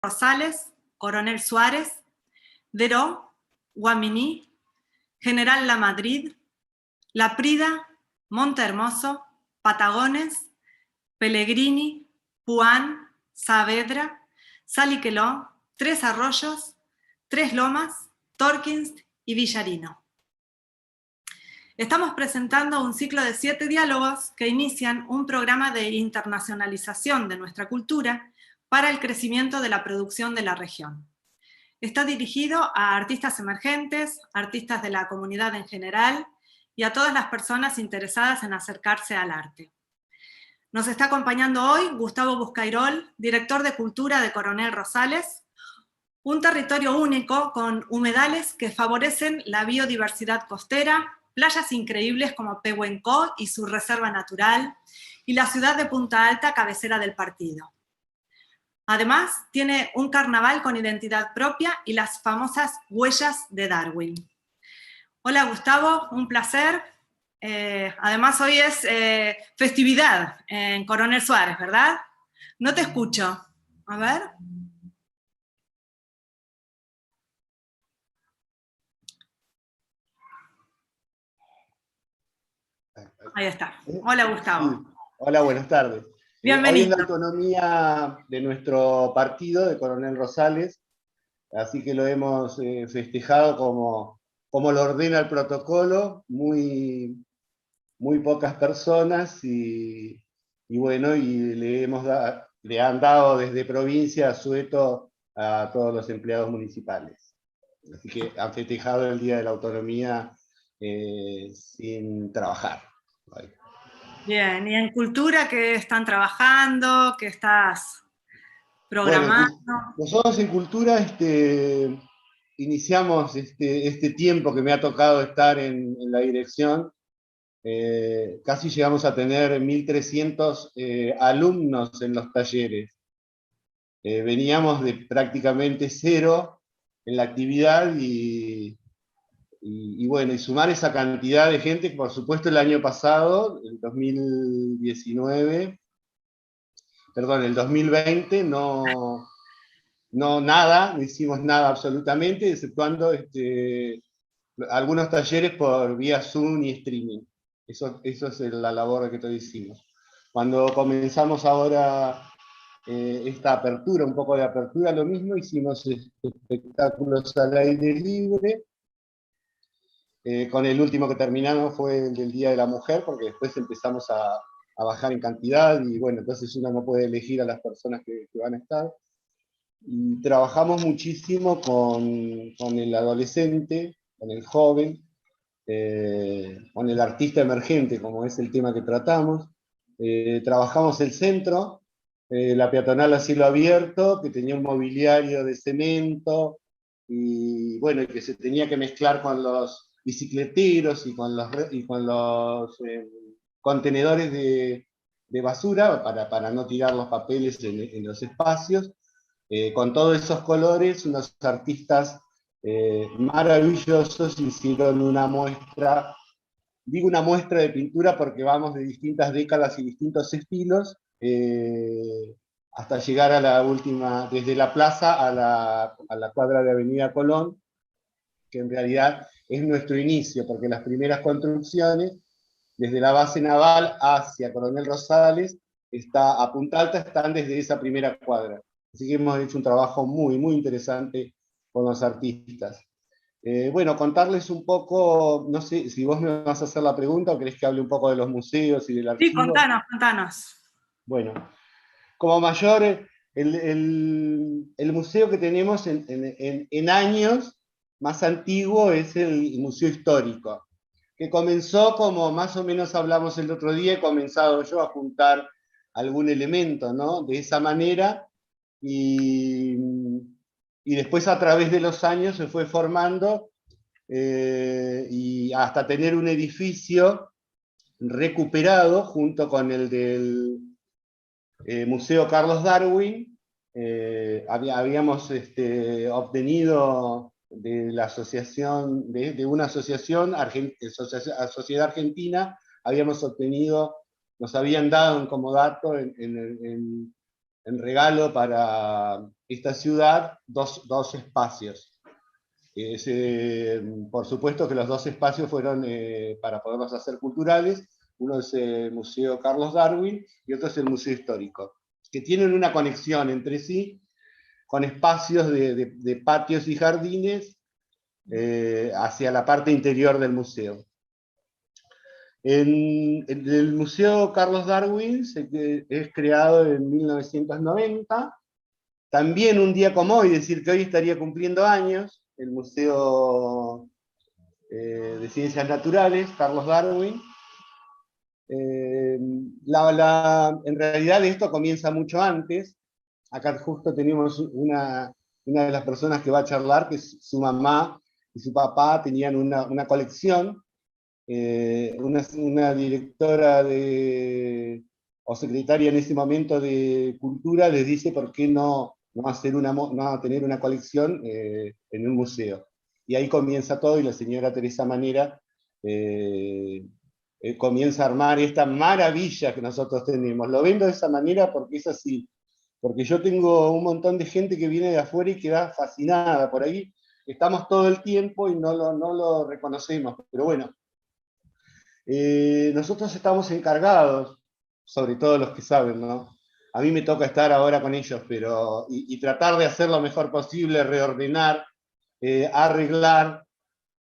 Rosales, Coronel Suárez, Deró, Guaminí, General La Madrid, La Prida, Monte Hermoso, Patagones, Pellegrini, Puán, Saavedra, Saliqueló, Tres Arroyos, Tres Lomas, Torkins y Villarino. Estamos presentando un ciclo de 7 diálogos que inician un programa de internacionalización de nuestra cultura para el crecimiento de la producción de la región. Está dirigido a artistas emergentes, artistas de la comunidad en general y a todas las personas interesadas en acercarse al arte. Nos está acompañando hoy Gustavo Buscairol, director de Cultura de Coronel Rosales, un territorio único con humedales que favorecen la biodiversidad costera, playas increíbles como Pehuenco y su reserva natural, y la ciudad de Punta Alta, cabecera del partido. Además, tiene un carnaval con identidad propia y las famosas huellas de Darwin. Hola Gustavo, un placer. Además hoy es festividad en Coronel Suárez, ¿verdad? No te escucho. A ver. Ahí está. Hola Gustavo. Sí. Hola, buenas tardes. Bienvenido. Hoy es la autonomía de nuestro partido, de Coronel Rosales, así que lo hemos festejado como lo ordena el protocolo, muy pocas personas, y bueno, y le han dado desde provincia asueto a todos los empleados municipales. Así que han festejado el Día de la Autonomía sin trabajar. Bien, ¿y en cultura qué están trabajando? ¿Qué estás programando? Bueno, nosotros en cultura iniciamos este tiempo que me ha tocado estar en la dirección. Casi llegamos a tener 1.300 alumnos en los talleres. Veníamos de prácticamente cero en la actividad y bueno, y sumar esa cantidad de gente, que por supuesto el año pasado, el 2019, perdón, el 2020 no hicimos nada absolutamente, exceptuando algunos talleres por vía Zoom y streaming. Eso es la labor que todos hicimos. Cuando comenzamos ahora esta apertura, un poco de apertura, lo mismo, hicimos espectáculos al aire libre. Con el último que terminamos fue el del Día de la Mujer, porque después empezamos a bajar en cantidad, y bueno, entonces uno no puede elegir a las personas que van a estar. Y trabajamos muchísimo con el adolescente, con el joven, con el artista emergente, como es el tema que tratamos. Trabajamos el centro, la peatonal a cielo abierto, que tenía un mobiliario de cemento, y bueno, y que se tenía que mezclar con los bicicleteros y con los contenedores de basura para no tirar los papeles en los espacios. Con todos esos colores, unos artistas maravillosos hicieron una muestra, digo una muestra de pintura porque vamos de distintas décadas y distintos estilos, hasta llegar a la última, desde la plaza a la cuadra de Avenida Colón, que en realidad es nuestro inicio, porque las primeras construcciones, desde la base naval hacia Coronel Rosales, a Punta Alta, están desde esa primera cuadra. Así que hemos hecho un trabajo muy interesante con los artistas. Bueno, contarles un poco, no sé si vos me vas a hacer la pregunta o querés que hable un poco de los museos y del archivo. Sí, contanos. Bueno, como mayor, el museo que tenemos en años más antiguo es el Museo Histórico, que comenzó como más o menos hablamos el otro día, he comenzado yo a juntar algún elemento, ¿no? De esa manera, y después a través de los años se fue formando, y hasta tener un edificio recuperado junto con el del Museo Carlos Darwin. Habíamos obtenido de la asociación, de una asociación, Sociedad Argentina, habíamos obtenido, nos habían dado un comodato en en regalo para esta ciudad dos espacios. Por supuesto que los dos espacios fueron para poderlos hacer culturales. Uno es el Museo Carlos Darwin y otro es el Museo Histórico, que tienen una conexión entre sí, con espacios de patios y jardines hacia la parte interior del museo. En el Museo Carlos Darwin es creado en 1990, también un día como hoy, decir que hoy estaría cumpliendo años, el Museo de Ciencias Naturales, Carlos Darwin. En realidad esto comienza mucho antes. Acá justo tenemos una de las personas que va a charlar, que es su mamá y su papá tenían una colección. Una directora o secretaria en ese momento de Cultura les dice por qué no tener una colección en un museo. Y ahí comienza todo, y la señora Teresa Manera comienza a armar esta maravilla que nosotros tenemos. Lo vendo de esa manera porque es así, porque yo tengo un montón de gente que viene de afuera y queda fascinada. Por ahí estamos todo el tiempo y no lo reconocemos, pero bueno. Nosotros estamos encargados, sobre todo los que saben, ¿no? A mí me toca estar ahora con ellos, y tratar de hacer lo mejor posible, reordenar, arreglar,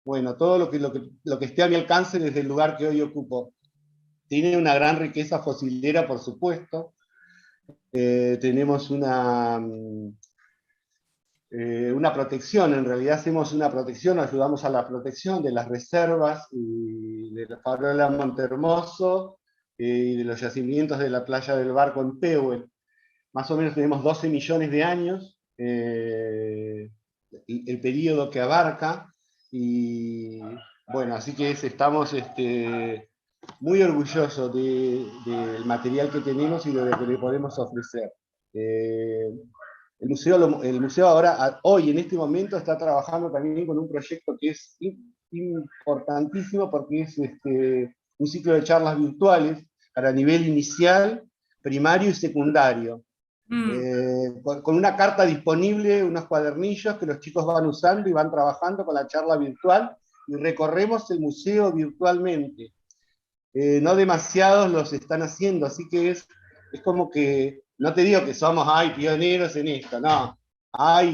bueno, todo lo que esté a mi alcance desde el lugar que hoy ocupo. Tiene una gran riqueza fosilera, por supuesto. Tenemos una protección, en realidad hacemos una protección, ayudamos a la protección de las reservas y de la farola Montehermoso y de los yacimientos de la playa del Barco en Pehue. Más o menos tenemos 12 millones de años, el periodo que abarca, y bueno, así que estamos muy orgullosos del material que tenemos y de lo que le podemos ofrecer. El museo ahora, hoy en este momento, está trabajando también con un proyecto que es importantísimo, porque es un ciclo de charlas virtuales para nivel inicial, primario y secundario. Con una carta disponible, unos cuadernillos que los chicos van usando y van trabajando con la charla virtual, y recorremos el museo virtualmente. No demasiados los están haciendo, así que es como que, no te digo que somos pioneros en esto, no,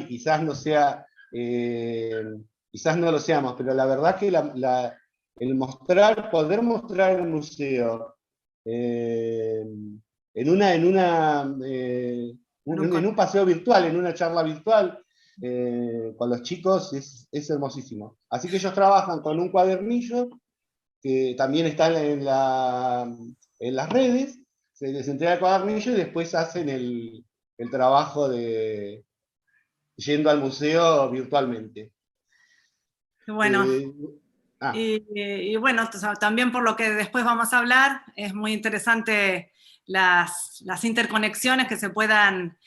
quizás no sea, quizás no lo seamos, pero la verdad que poder mostrar el museo en un paseo virtual, en una charla virtual, con los chicos, es hermosísimo. Así que ellos trabajan con un cuadernillo que también están en las redes, se les entrega el cuadernillo y después hacen el trabajo de yendo al museo virtualmente. Bueno, y bueno, también por lo que después vamos a hablar, es muy interesante las interconexiones que se puedan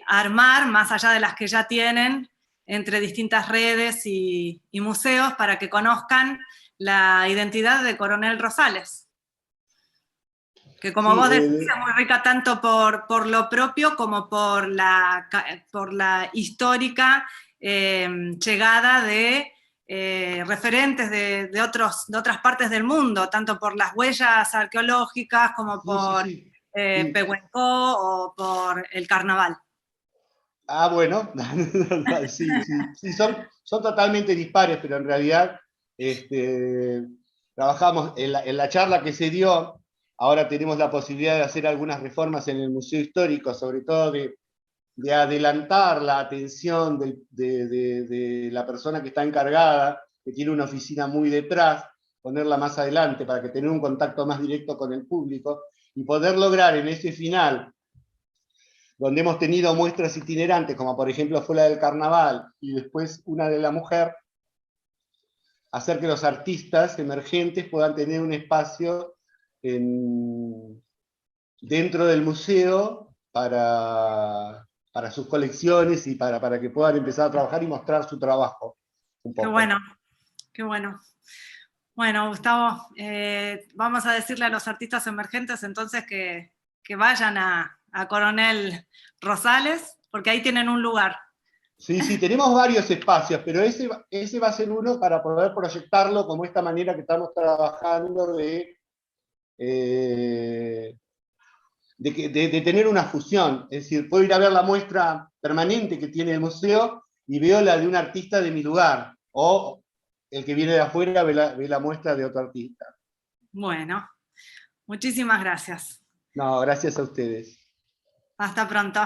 armar, más allá de las que ya tienen, entre distintas redes y museos, para que conozcan la identidad de Coronel Rosales, que como vos decís es muy rica tanto por lo propio como por la histórica llegada de referentes de otras partes del mundo, tanto por las huellas arqueológicas como por Pehuenco o por el carnaval. Bueno, sí, son totalmente dispares, pero en realidad trabajamos en la charla que se dio. Ahora tenemos la posibilidad de hacer algunas reformas en el Museo Histórico, sobre todo de adelantar la atención de la persona que está encargada, que tiene una oficina muy detrás, ponerla más adelante para que tener un contacto más directo con el público y poder lograr en ese final, donde hemos tenido muestras itinerantes, como por ejemplo fue la del carnaval y después una de la mujer, hacer que los artistas emergentes puedan tener un espacio dentro del museo para sus colecciones y para que puedan empezar a trabajar y mostrar su trabajo un poco. Qué bueno, qué bueno. Bueno, Gustavo, vamos a decirle a los artistas emergentes entonces que vayan a a Coronel Rosales, porque ahí tienen un lugar. Sí, sí, tenemos varios espacios, pero ese va a ser uno para poder proyectarlo como esta manera que estamos trabajando de tener una fusión. Es decir, puedo ir a ver la muestra permanente que tiene el museo y veo la de un artista de mi lugar, o el que viene de afuera ve la muestra de otro artista. Bueno, muchísimas gracias. No, gracias a ustedes. Hasta pronto.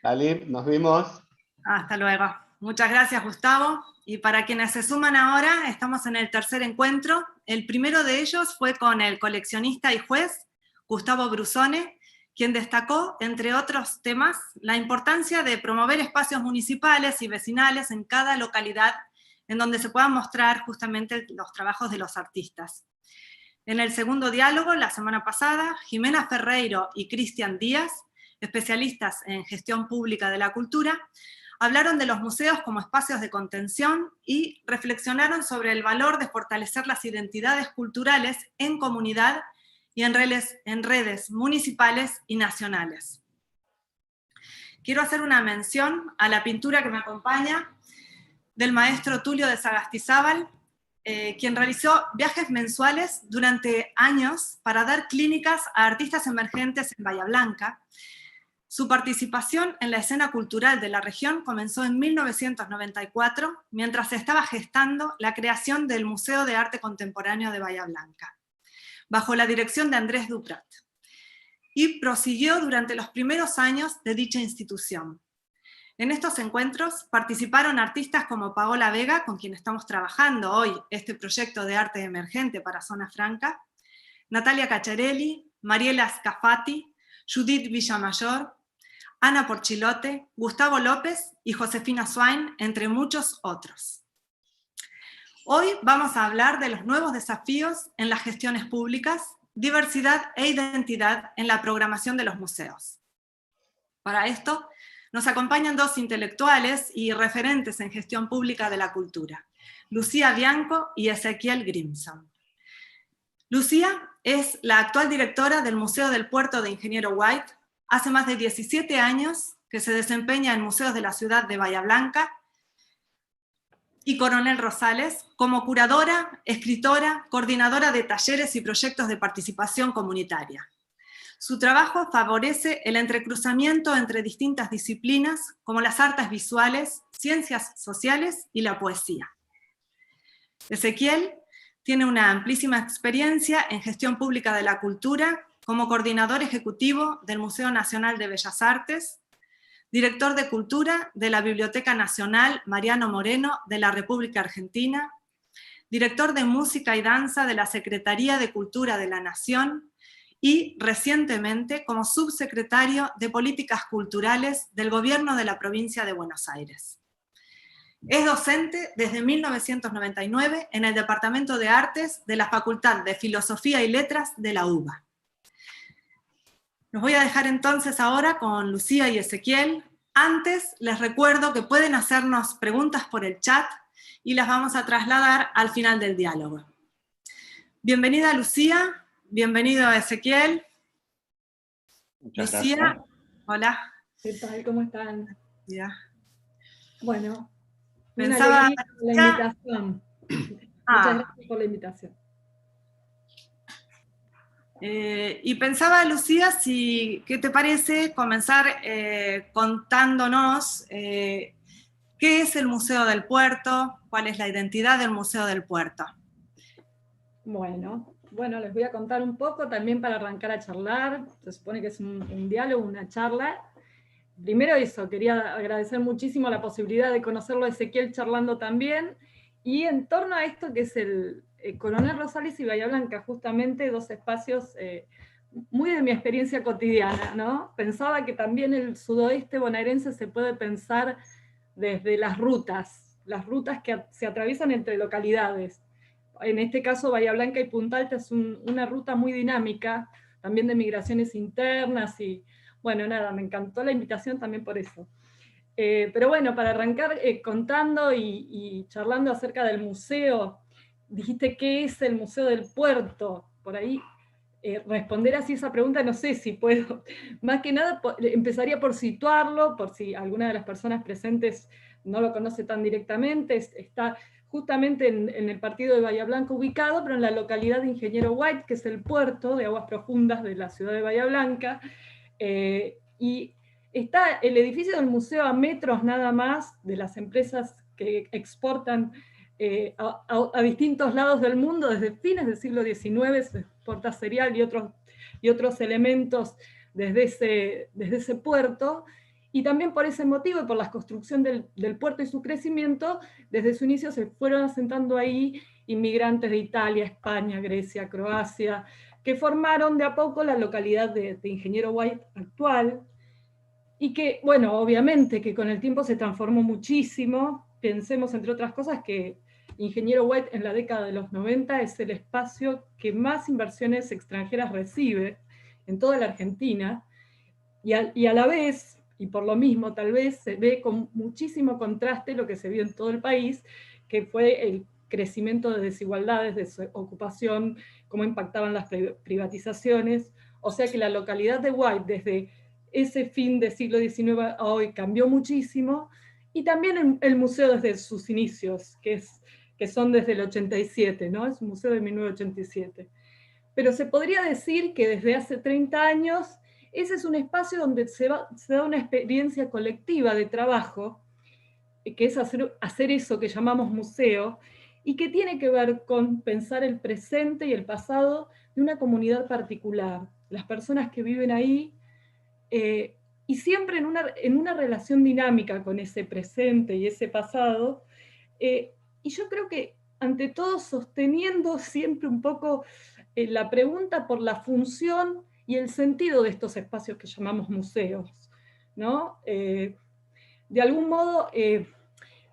Dale, nos vemos. Hasta luego. Muchas gracias, Gustavo. Y para quienes se suman ahora, estamos en el tercer encuentro. El primero de ellos fue con el coleccionista y juez Gustavo Brusone, quien destacó, entre otros temas, la importancia de promover espacios municipales y vecinales en cada localidad en donde se puedan mostrar justamente los trabajos de los artistas. En el segundo diálogo, la semana pasada, Jimena Ferreiro y Cristian Díaz, especialistas en gestión pública de la cultura, hablaron de los museos como espacios de contención y reflexionaron sobre el valor de fortalecer las identidades culturales en comunidad y en redes municipales y nacionales. Quiero hacer una mención a la pintura que me acompaña del maestro Tulio de Sagastizábal, quien realizó viajes mensuales durante años para dar clínicas a artistas emergentes en Bahía Blanca. Su participación en la escena cultural de la región comenzó en 1994, mientras se estaba gestando la creación del Museo de Arte Contemporáneo de Bahía Blanca, bajo la dirección de Andrés Duprat, y prosiguió durante los primeros años de dicha institución. En estos encuentros participaron artistas como Paola Vega, con quien estamos trabajando hoy este proyecto de arte emergente para Zona Franca, Natalia Cacciarelli, Mariela Scafati, Judith Villamayor, Ana Porchilote, Gustavo López y Josefina Swain, entre muchos otros. Hoy vamos a hablar de los nuevos desafíos en las gestiones públicas, diversidad e identidad en la programación de los museos. Para esto, nos acompañan dos intelectuales y referentes en gestión pública de la cultura, Lucía Bianco y Ezequiel Grimson. Lucía es la actual directora del Museo del Puerto de Ingeniero White. Hace más de 17 años que se desempeña en museos de la ciudad de Bahía Blanca, y Coronel Rosales como curadora, escritora, coordinadora de talleres y proyectos de participación comunitaria. Su trabajo favorece el entrecruzamiento entre distintas disciplinas como las artes visuales, ciencias sociales y la poesía. Ezequiel tiene una amplísima experiencia en gestión pública de la cultura como coordinador ejecutivo del Museo Nacional de Bellas Artes, director de Cultura de la Biblioteca Nacional Mariano Moreno de la República Argentina, director de Música y Danza de la Secretaría de Cultura de la Nación y, recientemente, como subsecretario de Políticas Culturales del Gobierno de la Provincia de Buenos Aires. Es docente desde 1999 en el Departamento de Artes de la Facultad de Filosofía y Letras de la UBA. Los voy a dejar entonces ahora con Lucía y Ezequiel. Antes les recuerdo que pueden hacernos preguntas por el chat y las vamos a trasladar al final del diálogo. Bienvenida Lucía, bienvenido Ezequiel. Muchas Lucía, gracias. hola. ¿Qué tal? ¿Cómo están? Ya. Bueno, Pensaba, una alegría por la invitación. Muchas gracias por la invitación. Y pensaba, Lucía, ¿qué te parece comenzar contándonos qué es el Museo del Puerto, cuál es la identidad del Museo del Puerto? Bueno, les voy a contar un poco también para arrancar a charlar. Se supone que es un diálogo, una charla. Primero eso, quería agradecer muchísimo la posibilidad de conocerlo a Ezequiel charlando también. Y en torno a esto que es el Coronel Rosales y Bahía Blanca, justamente dos espacios muy de mi experiencia cotidiana, ¿no? Pensaba que también el sudoeste bonaerense se puede pensar desde las rutas que se atraviesan entre localidades. En este caso, Bahía Blanca y Punta Alta es una ruta muy dinámica, también de migraciones internas y, bueno, nada, me encantó la invitación también por eso. Pero bueno, para arrancar contando y charlando acerca del museo, dijiste qué es el Museo del Puerto, por ahí. responder así esa pregunta, no sé si puedo. Más que nada, empezaría por situarlo, por si alguna de las personas presentes no lo conoce tan directamente. Está justamente en el partido de Bahía Blanca ubicado, pero en la localidad de Ingeniero White, que es el puerto de aguas profundas de la ciudad de Bahía Blanca. Y está el edificio del museo a metros nada más de las empresas que exportan a distintos lados del mundo. Desde fines del siglo XIX se exporta cereal y otros elementos desde ese puerto. Y también por ese motivo y por la construcción del puerto y su crecimiento, desde su inicio se fueron asentando ahí inmigrantes de Italia, España, Grecia, Croacia, que formaron de a poco la localidad de Ingeniero White actual, y que, bueno, obviamente que con el tiempo se transformó muchísimo. Pensemos, entre otras cosas, que Ingeniero White en la década de los 90 es el espacio que más inversiones extranjeras recibe en toda la Argentina, y a la vez, y por lo mismo tal vez, se ve con muchísimo contraste lo que se vio en todo el país, que fue el crecimiento de desigualdades, de su ocupación, cómo impactaban las privatizaciones. O sea que la localidad de White, desde ese fin del siglo XIX a hoy, cambió muchísimo, y también el museo desde sus inicios, que son desde el 87, ¿no? Es un museo de 1987. Pero se podría decir que desde hace 30 años ese es un espacio donde se da una experiencia colectiva de trabajo, que es hacer eso que llamamos museo, y que tiene que ver con pensar el presente y el pasado de una comunidad particular, las personas que viven ahí, y siempre en una relación dinámica con ese presente y ese pasado. Y yo creo que, ante todo, sosteniendo siempre un poco la pregunta por la función y el sentido de estos espacios que llamamos museos, ¿no? De algún modo,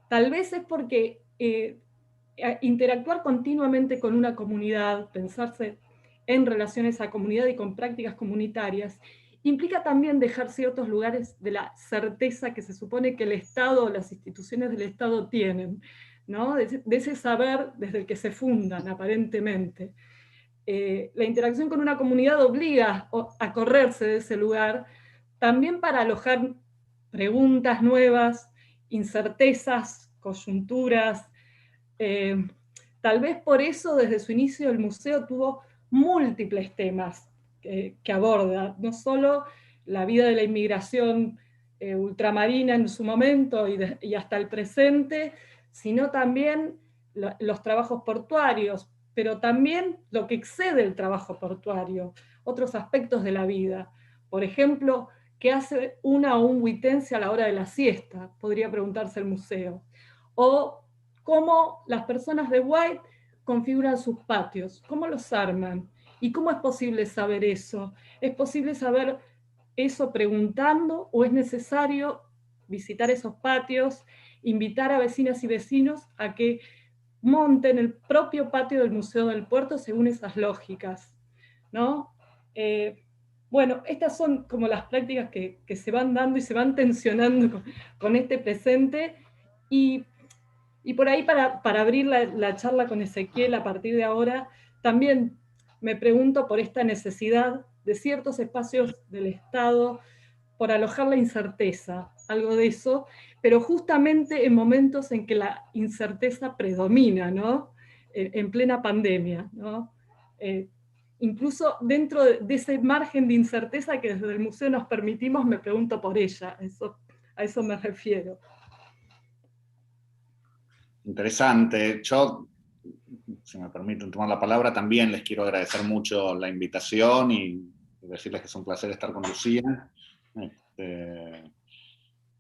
tal vez es porque interactuar continuamente con una comunidad, pensarse en relaciones a comunidad y con prácticas comunitarias, implica también dejar ciertos lugares de la certeza que se supone que el Estado o las instituciones del Estado tienen, ¿no? De ese saber desde el que se fundan, aparentemente. La interacción con una comunidad obliga a correrse de ese lugar, también para alojar preguntas nuevas, incertezas, coyunturas. Tal vez por eso desde su inicio el museo tuvo múltiples temas que aborda, no solo la vida de la inmigración ultramarina en su momento y hasta el presente, sino también los trabajos portuarios, pero también lo que excede el trabajo portuario, otros aspectos de la vida. Por ejemplo, ¿qué hace una o un huitense a la hora de la siesta? Podría preguntarse el museo. O cómo las personas de White configuran sus patios, cómo los arman, y cómo es posible saber eso. ¿Es posible saber eso preguntando, o es necesario visitar esos patios, invitar a vecinas y vecinos a que monten el propio patio del Museo del Puerto según esas lógicas, ¿no? Bueno, estas son como las prácticas que se van dando y se van tensionando con este presente, y por ahí, para abrir la charla con Ezequiel a partir de ahora, también me pregunto por esta necesidad de ciertos espacios del Estado por alojar la incerteza, algo de eso, pero justamente en momentos en que la incerteza predomina, ¿no? En plena pandemia, ¿no? Incluso dentro de ese margen de incerteza que desde el museo nos permitimos, me pregunto por ella, a eso me refiero. Interesante. Yo, si me permiten tomar la palabra, también les quiero agradecer mucho la invitación y decirles que es un placer estar con Lucía.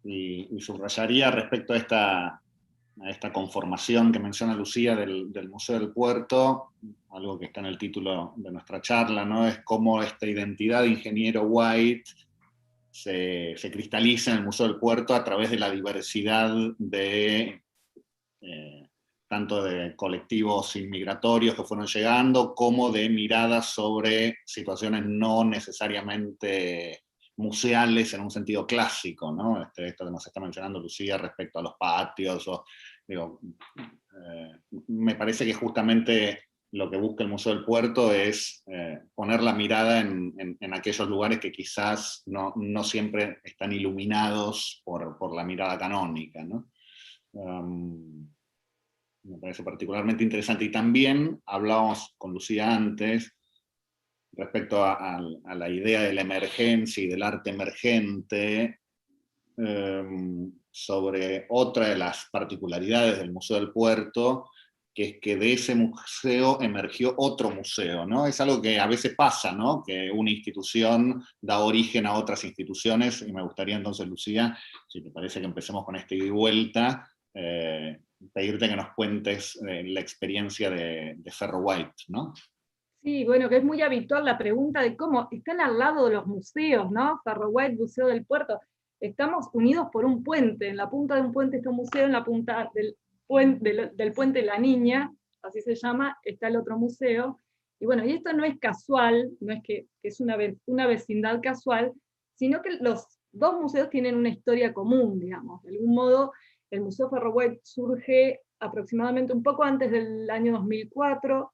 Y subrayaría respecto a esta conformación que menciona Lucía del Museo del Puerto, algo que está en el título de nuestra charla, ¿no? Es cómo esta identidad de Ingeniero White se cristaliza en el Museo del Puerto a través de la diversidad de tanto de colectivos inmigratorios que fueron llegando, como de miradas sobre situaciones no necesariamente museales en un sentido clásico, ¿no? Esto que nos está mencionando Lucía respecto a los patios, me parece que justamente lo que busca el Museo del Puerto es poner la mirada en aquellos lugares que quizás no siempre están iluminados por la mirada canónica, ¿no? Me parece particularmente interesante. Y también hablábamos con Lucía antes respecto a la idea de la emergencia y del arte emergente, sobre otra de las particularidades del Museo del Puerto, que es que de ese museo emergió otro museo, ¿no? Es algo que a veces pasa, ¿no? Que una institución da origen a otras instituciones, y me gustaría entonces, Lucía, si te parece que empecemos con este ida y vuelta, pedirte que nos cuentes la experiencia de Ferro White, ¿no? Sí, bueno, que es muy habitual la pregunta de cómo están al lado de los museos, ¿no? Ferro White, Museo del Puerto. Estamos unidos por un puente. En la punta de un puente está un museo, en la punta del puente La Niña, así se llama, está el otro museo. Y bueno, y esto no es casual, no es que es una vecindad casual, sino que los dos museos tienen una historia común, digamos. De algún modo, el Museo Ferro White surge aproximadamente un poco antes del año 2004.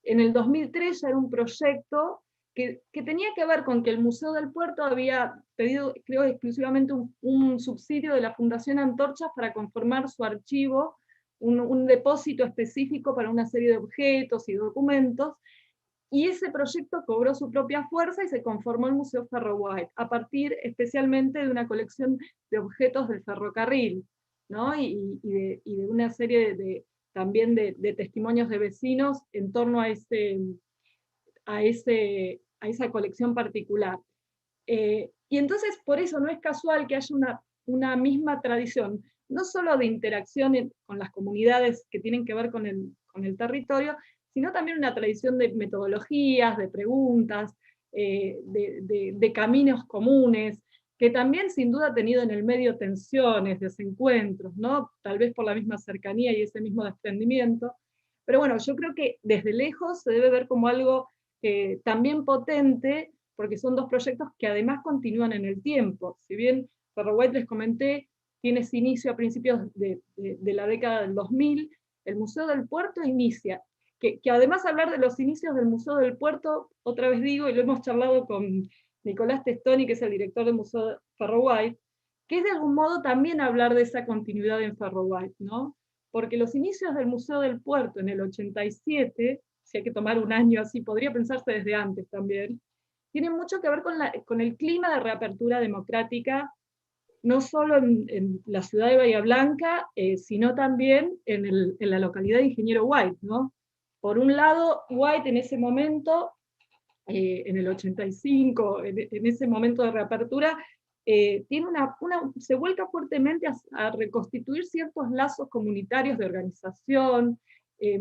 En el 2003 ya era un proyecto que tenía que ver con que el Museo del Puerto había pedido, creo, exclusivamente un subsidio de la Fundación Antorchas para conformar su archivo, un depósito específico para una serie de objetos y documentos, y ese proyecto cobró su propia fuerza y se conformó el Museo Ferro White, a partir especialmente de una colección de objetos del ferrocarril, ¿no? y de una serie también de testimonios de vecinos en torno a esa colección particular. Y entonces, por eso no es casual que haya una misma tradición, no solo de interacción con las comunidades que tienen que ver con el territorio, sino también una tradición de metodologías, de preguntas, de caminos comunes, que también sin duda ha tenido en el medio tensiones, desencuentros, ¿no? Tal vez por la misma cercanía y ese mismo desprendimiento. Pero bueno, yo creo que desde lejos se debe ver como algo también potente, porque son dos proyectos que además continúan en el tiempo. Si bien Ferro White, les comenté, tiene su inicio a principios de la década del 2000, el Museo del Puerto inicia, que además hablar de los inicios del Museo del Puerto, otra vez digo, y lo hemos charlado con Nicolás Testoni, que es el director del Museo Ferro White, que es de algún modo también hablar de esa continuidad en Ferro White, ¿no? Porque los inicios del Museo del Puerto en el 87, si hay que tomar un año así, podría pensarse desde antes también, tienen mucho que ver con el clima de reapertura democrática, no solo en la ciudad de Bahía Blanca, sino también en la localidad de Ingeniero White, ¿no? Por un lado, White en ese momento, en el 85, en ese momento de reapertura, tiene se vuelca fuertemente a reconstituir ciertos lazos comunitarios de organización,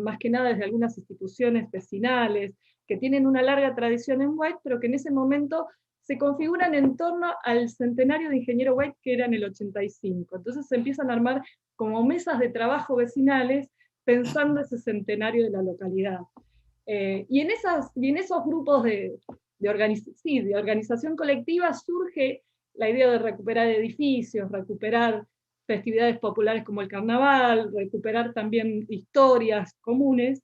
más que nada desde algunas instituciones vecinales, que tienen una larga tradición en White, pero que en ese momento se configuran en torno al centenario de Ingeniero White, que era en el 85. Entonces se empiezan a armar como mesas de trabajo vecinales, pensando ese centenario de la localidad. Y en esos grupos de organización colectiva surge la idea de recuperar edificios, recuperar festividades populares como el carnaval, recuperar también historias comunes,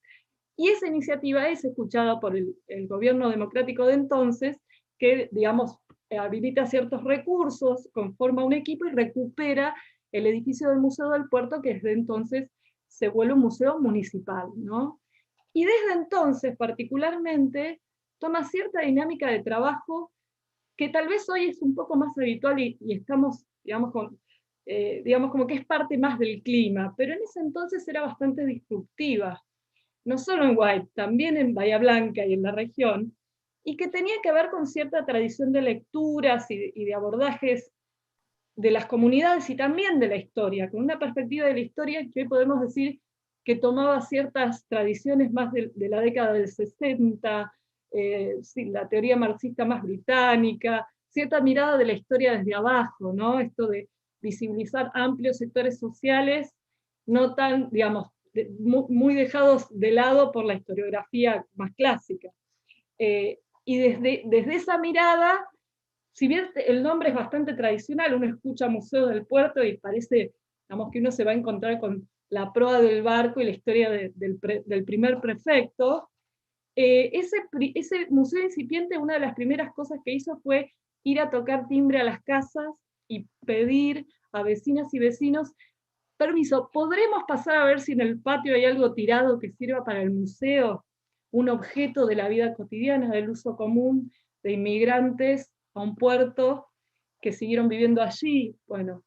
y esa iniciativa es escuchada por el gobierno democrático de entonces, que, digamos, habilita ciertos recursos, conforma un equipo y recupera el edificio del Museo del Puerto, que desde entonces se vuelve un museo municipal, ¿no? Y desde entonces, particularmente, toma cierta dinámica de trabajo que tal vez hoy es un poco más habitual y estamos, digamos, como que es parte más del clima, pero en ese entonces era bastante disruptiva, no solo en White, también en Bahía Blanca y en la región, y que tenía que ver con cierta tradición de lecturas y de abordajes de las comunidades y también de la historia, con una perspectiva de la historia que hoy podemos decir que tomaba ciertas tradiciones más de la década del 60, la teoría marxista más británica, cierta mirada de la historia desde abajo, ¿no? Esto de visibilizar amplios sectores sociales, no tan, digamos, muy dejados de lado por la historiografía más clásica. Y desde esa mirada, si bien el nombre es bastante tradicional, uno escucha Museo del Puerto y parece, digamos, que uno se va a encontrar con la proa del barco y la historia del primer prefecto, ese museo incipiente, una de las primeras cosas que hizo fue ir a tocar timbre a las casas y pedir a vecinas y vecinos, permiso, ¿podremos pasar a ver si en el patio hay algo tirado que sirva para el museo? Un objeto de la vida cotidiana, del uso común de inmigrantes a un puerto que siguieron viviendo allí. Bueno,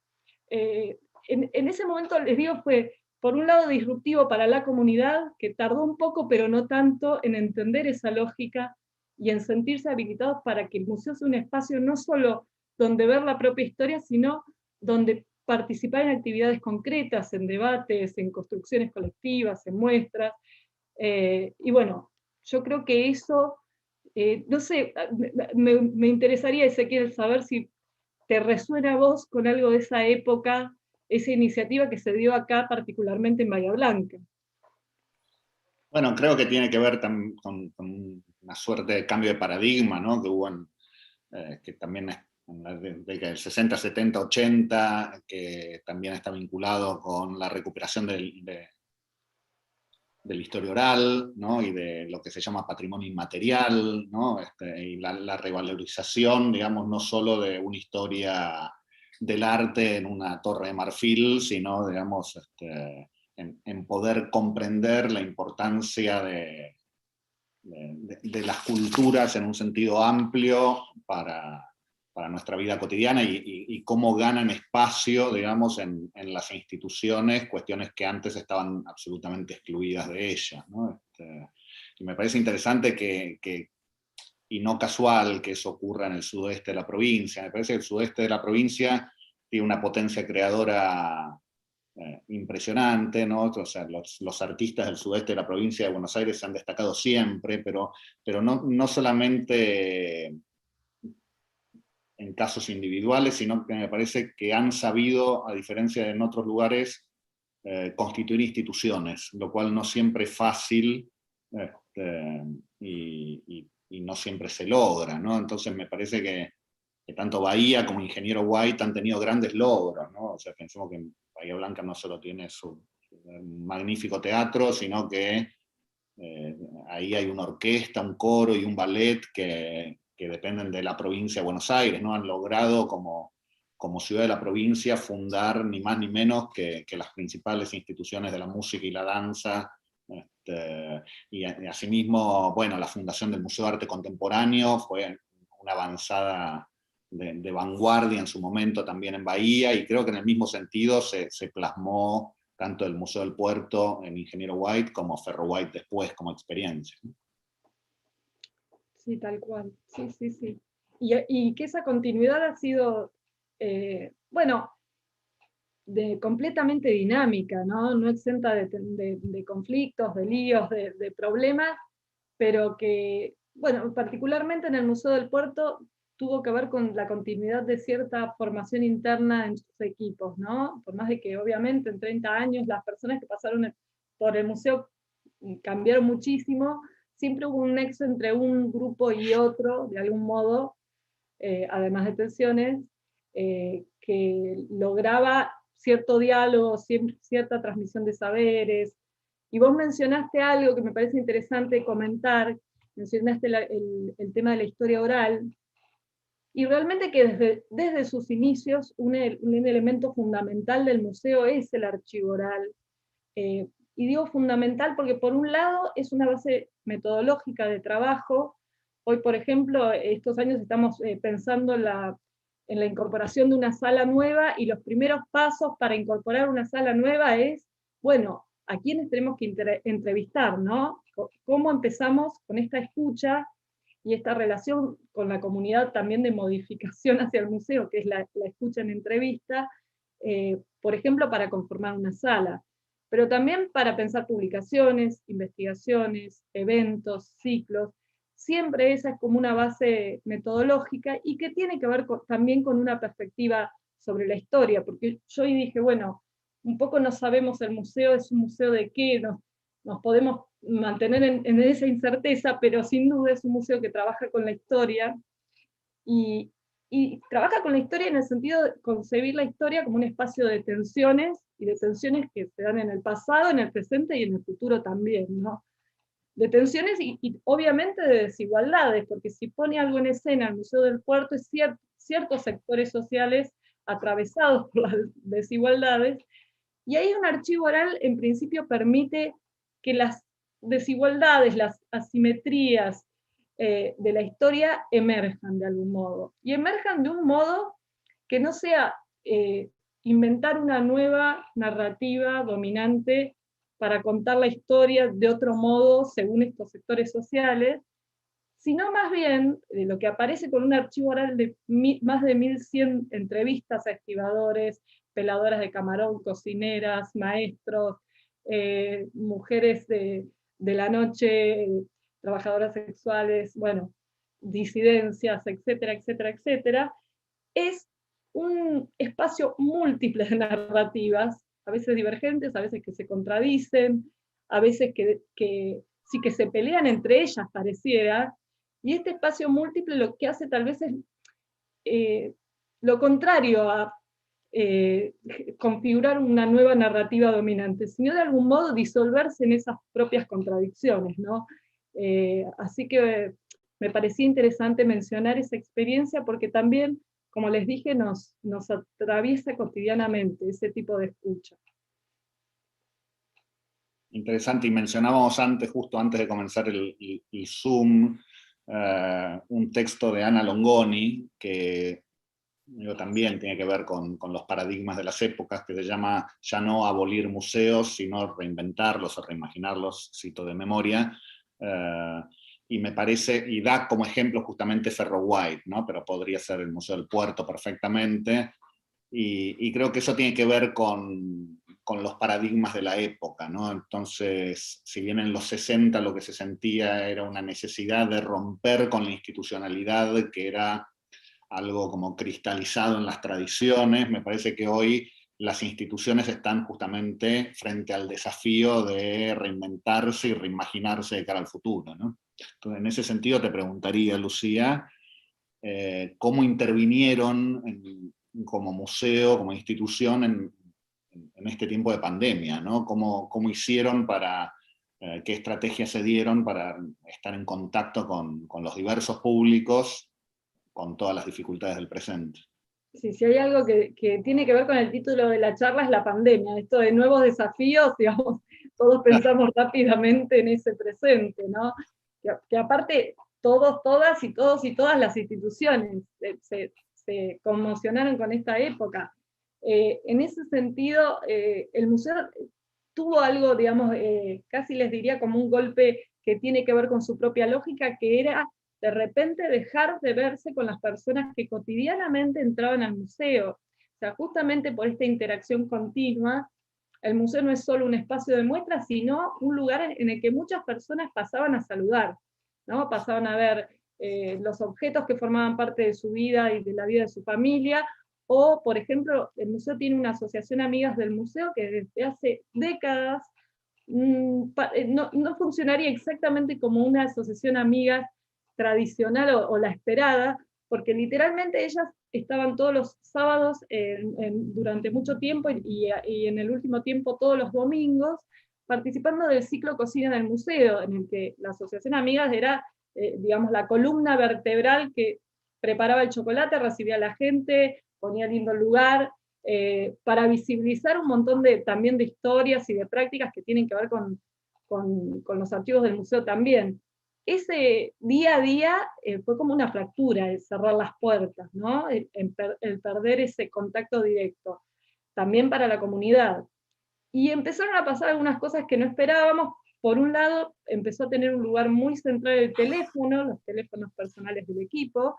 en ese momento, les digo, fue por un lado disruptivo para la comunidad, que tardó un poco, pero no tanto, en entender esa lógica y en sentirse habilitados para que el museo sea un espacio no solo donde ver la propia historia, sino donde participar en actividades concretas, en debates, en construcciones colectivas, en muestras. Y bueno, yo creo que eso, no sé, me interesaría, Ezequiel, saber si te resuena a vos con algo de esa época, esa iniciativa que se dio acá, particularmente en Bahía Blanca. Bueno, creo que tiene que ver con una suerte de cambio de paradigma, ¿no? Que hubo que también en la década del 60, 70, 80, que también está vinculado con la recuperación de la historia oral, ¿no? Y de lo que se llama patrimonio inmaterial, ¿no? Y la revalorización, digamos, no solo de una historia del arte en una torre de marfil, sino, digamos, en poder comprender la importancia de las culturas en un sentido amplio para nuestra vida cotidiana y cómo ganan espacio, digamos, en las instituciones, cuestiones que antes estaban absolutamente excluidas de ellas, ¿no? Y me parece interesante y no casual que eso ocurra en el sudoeste de la provincia. Me parece que el sudeste de la provincia tiene una potencia creadora impresionante, ¿no? O sea, los artistas del sudeste de la provincia de Buenos Aires se han destacado siempre, pero no solamente en casos individuales, sino que me parece que han sabido, a diferencia de en otros lugares, constituir instituciones, lo cual no siempre es fácil y no siempre se logra, ¿no? Entonces me parece que tanto Bahía como Ingeniero White han tenido grandes logros, ¿no? O sea, pensemos que Bahía Blanca no solo tiene su magnífico teatro, sino que ahí hay una orquesta, un coro y un ballet que dependen de la provincia de Buenos Aires, ¿no? Han logrado como ciudad de la provincia fundar ni más ni menos que las principales instituciones de la música y la danza, y asimismo, bueno, la fundación del Museo de Arte Contemporáneo fue una avanzada de vanguardia en su momento también en Bahía, y creo que en el mismo sentido se plasmó tanto el Museo del Puerto en Ingeniero White como Ferro White después como experiencia. Sí, tal cual. Sí, sí, sí. Y que esa continuidad ha sido, bueno, completamente dinámica, ¿no? No exenta de conflictos, de líos, de problemas, pero que, bueno, particularmente en el Museo del Puerto tuvo que ver con la continuidad de cierta formación interna en sus equipos, ¿no? Por más de que obviamente en 30 años las personas que pasaron por el museo cambiaron muchísimo, siempre hubo un nexo entre un grupo y otro, de algún modo, además de tensiones, que lograba cierto diálogo, cierta transmisión de saberes. Y vos mencionaste algo que me parece interesante comentar, mencionaste el tema de la historia oral, y realmente que desde sus inicios un elemento fundamental del museo es el archivo oral. Y digo fundamental porque por un lado es una base metodológica de trabajo. Hoy, por ejemplo, estos años estamos pensando en la incorporación de una sala nueva, y los primeros pasos para incorporar una sala nueva es, bueno, a quiénes tenemos que entrevistar, ¿no? ¿Cómo empezamos con esta escucha y esta relación con la comunidad también de modificación hacia el museo, que es la escucha en entrevista, por ejemplo, para conformar una sala, pero también para pensar publicaciones, investigaciones, eventos, ciclos. Siempre esa es como una base metodológica y que tiene que ver también con una perspectiva sobre la historia, porque yo hoy dije, bueno, un poco no sabemos el museo, es un museo de qué, nos podemos mantener en esa incerteza, pero sin duda es un museo que trabaja con la historia, y trabaja con la historia en el sentido de concebir la historia como un espacio de tensiones, y de tensiones que se dan en el pasado, en el presente y en el futuro también, ¿no? de tensiones y obviamente de desigualdades, porque si pone algo en escena el Museo del Puerto es ciertos sectores sociales atravesados por las desigualdades, y ahí un archivo oral en principio permite que las desigualdades, las asimetrías de la historia emerjan de algún modo, y emerjan de un modo que no sea inventar una nueva narrativa dominante para contar la historia de otro modo según estos sectores sociales, sino más bien lo que aparece con un archivo oral de más de 1100 entrevistas a estibadores, peladoras de camarón, cocineras, maestros, mujeres de la noche, trabajadoras sexuales, bueno, disidencias, etcétera, etcétera, etcétera, es un espacio múltiple de narrativas, a veces divergentes, a veces que se contradicen, a veces que sí que se pelean entre ellas, pareciera, y este espacio múltiple lo que hace tal vez es lo contrario a configurar una nueva narrativa dominante, sino de algún modo disolverse en esas propias contradicciones, ¿no? Así que me parecía interesante mencionar esa experiencia porque también, como les dije, nos atraviesa cotidianamente ese tipo de escucha. Interesante, y mencionábamos antes, justo antes de comenzar el Zoom, un texto de Ana Longoni, que también tiene que ver con los paradigmas de las épocas, que se llama ya no abolir museos, sino reinventarlos o reimaginarlos, cito de memoria, y me parece, y da como ejemplo justamente Ferro White, ¿no? Pero podría ser el Museo del Puerto perfectamente, y creo que eso tiene que ver con los paradigmas de la época, ¿no? Entonces, si bien en los 60 lo que se sentía era una necesidad de romper con la institucionalidad, que era algo como cristalizado en las tradiciones, me parece que hoy las instituciones están justamente frente al desafío de reinventarse y reimaginarse de cara al futuro, ¿no? Entonces, en ese sentido te preguntaría, Lucía, ¿cómo intervinieron como museo, como institución en este tiempo de pandemia, ¿no? ¿Cómo hicieron para, qué estrategias se dieron para estar en contacto con los diversos públicos, con todas las dificultades del presente? Sí, si hay algo que tiene que ver con el título de la charla es la pandemia, esto de nuevos desafíos, digamos, todos pensamos rápidamente en ese presente, ¿no? Que aparte todos, todas y todos y todas las instituciones se conmocionaron con esta época. En ese sentido, el museo tuvo algo, digamos, casi les diría como un golpe que tiene que ver con su propia lógica, que era de repente dejar de verse con las personas que cotidianamente entraban al museo. O sea, justamente por esta interacción continua, el museo no es solo un espacio de muestra, sino un lugar en el que muchas personas pasaban a saludar, ¿no? Pasaban a ver los objetos que formaban parte de su vida y de la vida de su familia, o, por ejemplo, el museo tiene una asociación Amigas del Museo que desde hace décadas no funcionaría exactamente como una asociación Amigas tradicional o la esperada, porque literalmente ellas estaban todos los sábados durante mucho tiempo y en el último tiempo todos los domingos participando del ciclo Cocina en el Museo, en el que la Asociación Amigas era, digamos, la columna vertebral que preparaba el chocolate, recibía a la gente, ponía lindo el lugar, para visibilizar un montón también de historias y de prácticas que tienen que ver con los archivos del museo también. Ese día a día fue como una fractura, el cerrar las puertas, ¿no? el perder ese contacto directo, también para la comunidad. Y empezaron a pasar algunas cosas que no esperábamos. Por un lado, empezó a tener un lugar muy central el teléfono, los teléfonos personales del equipo,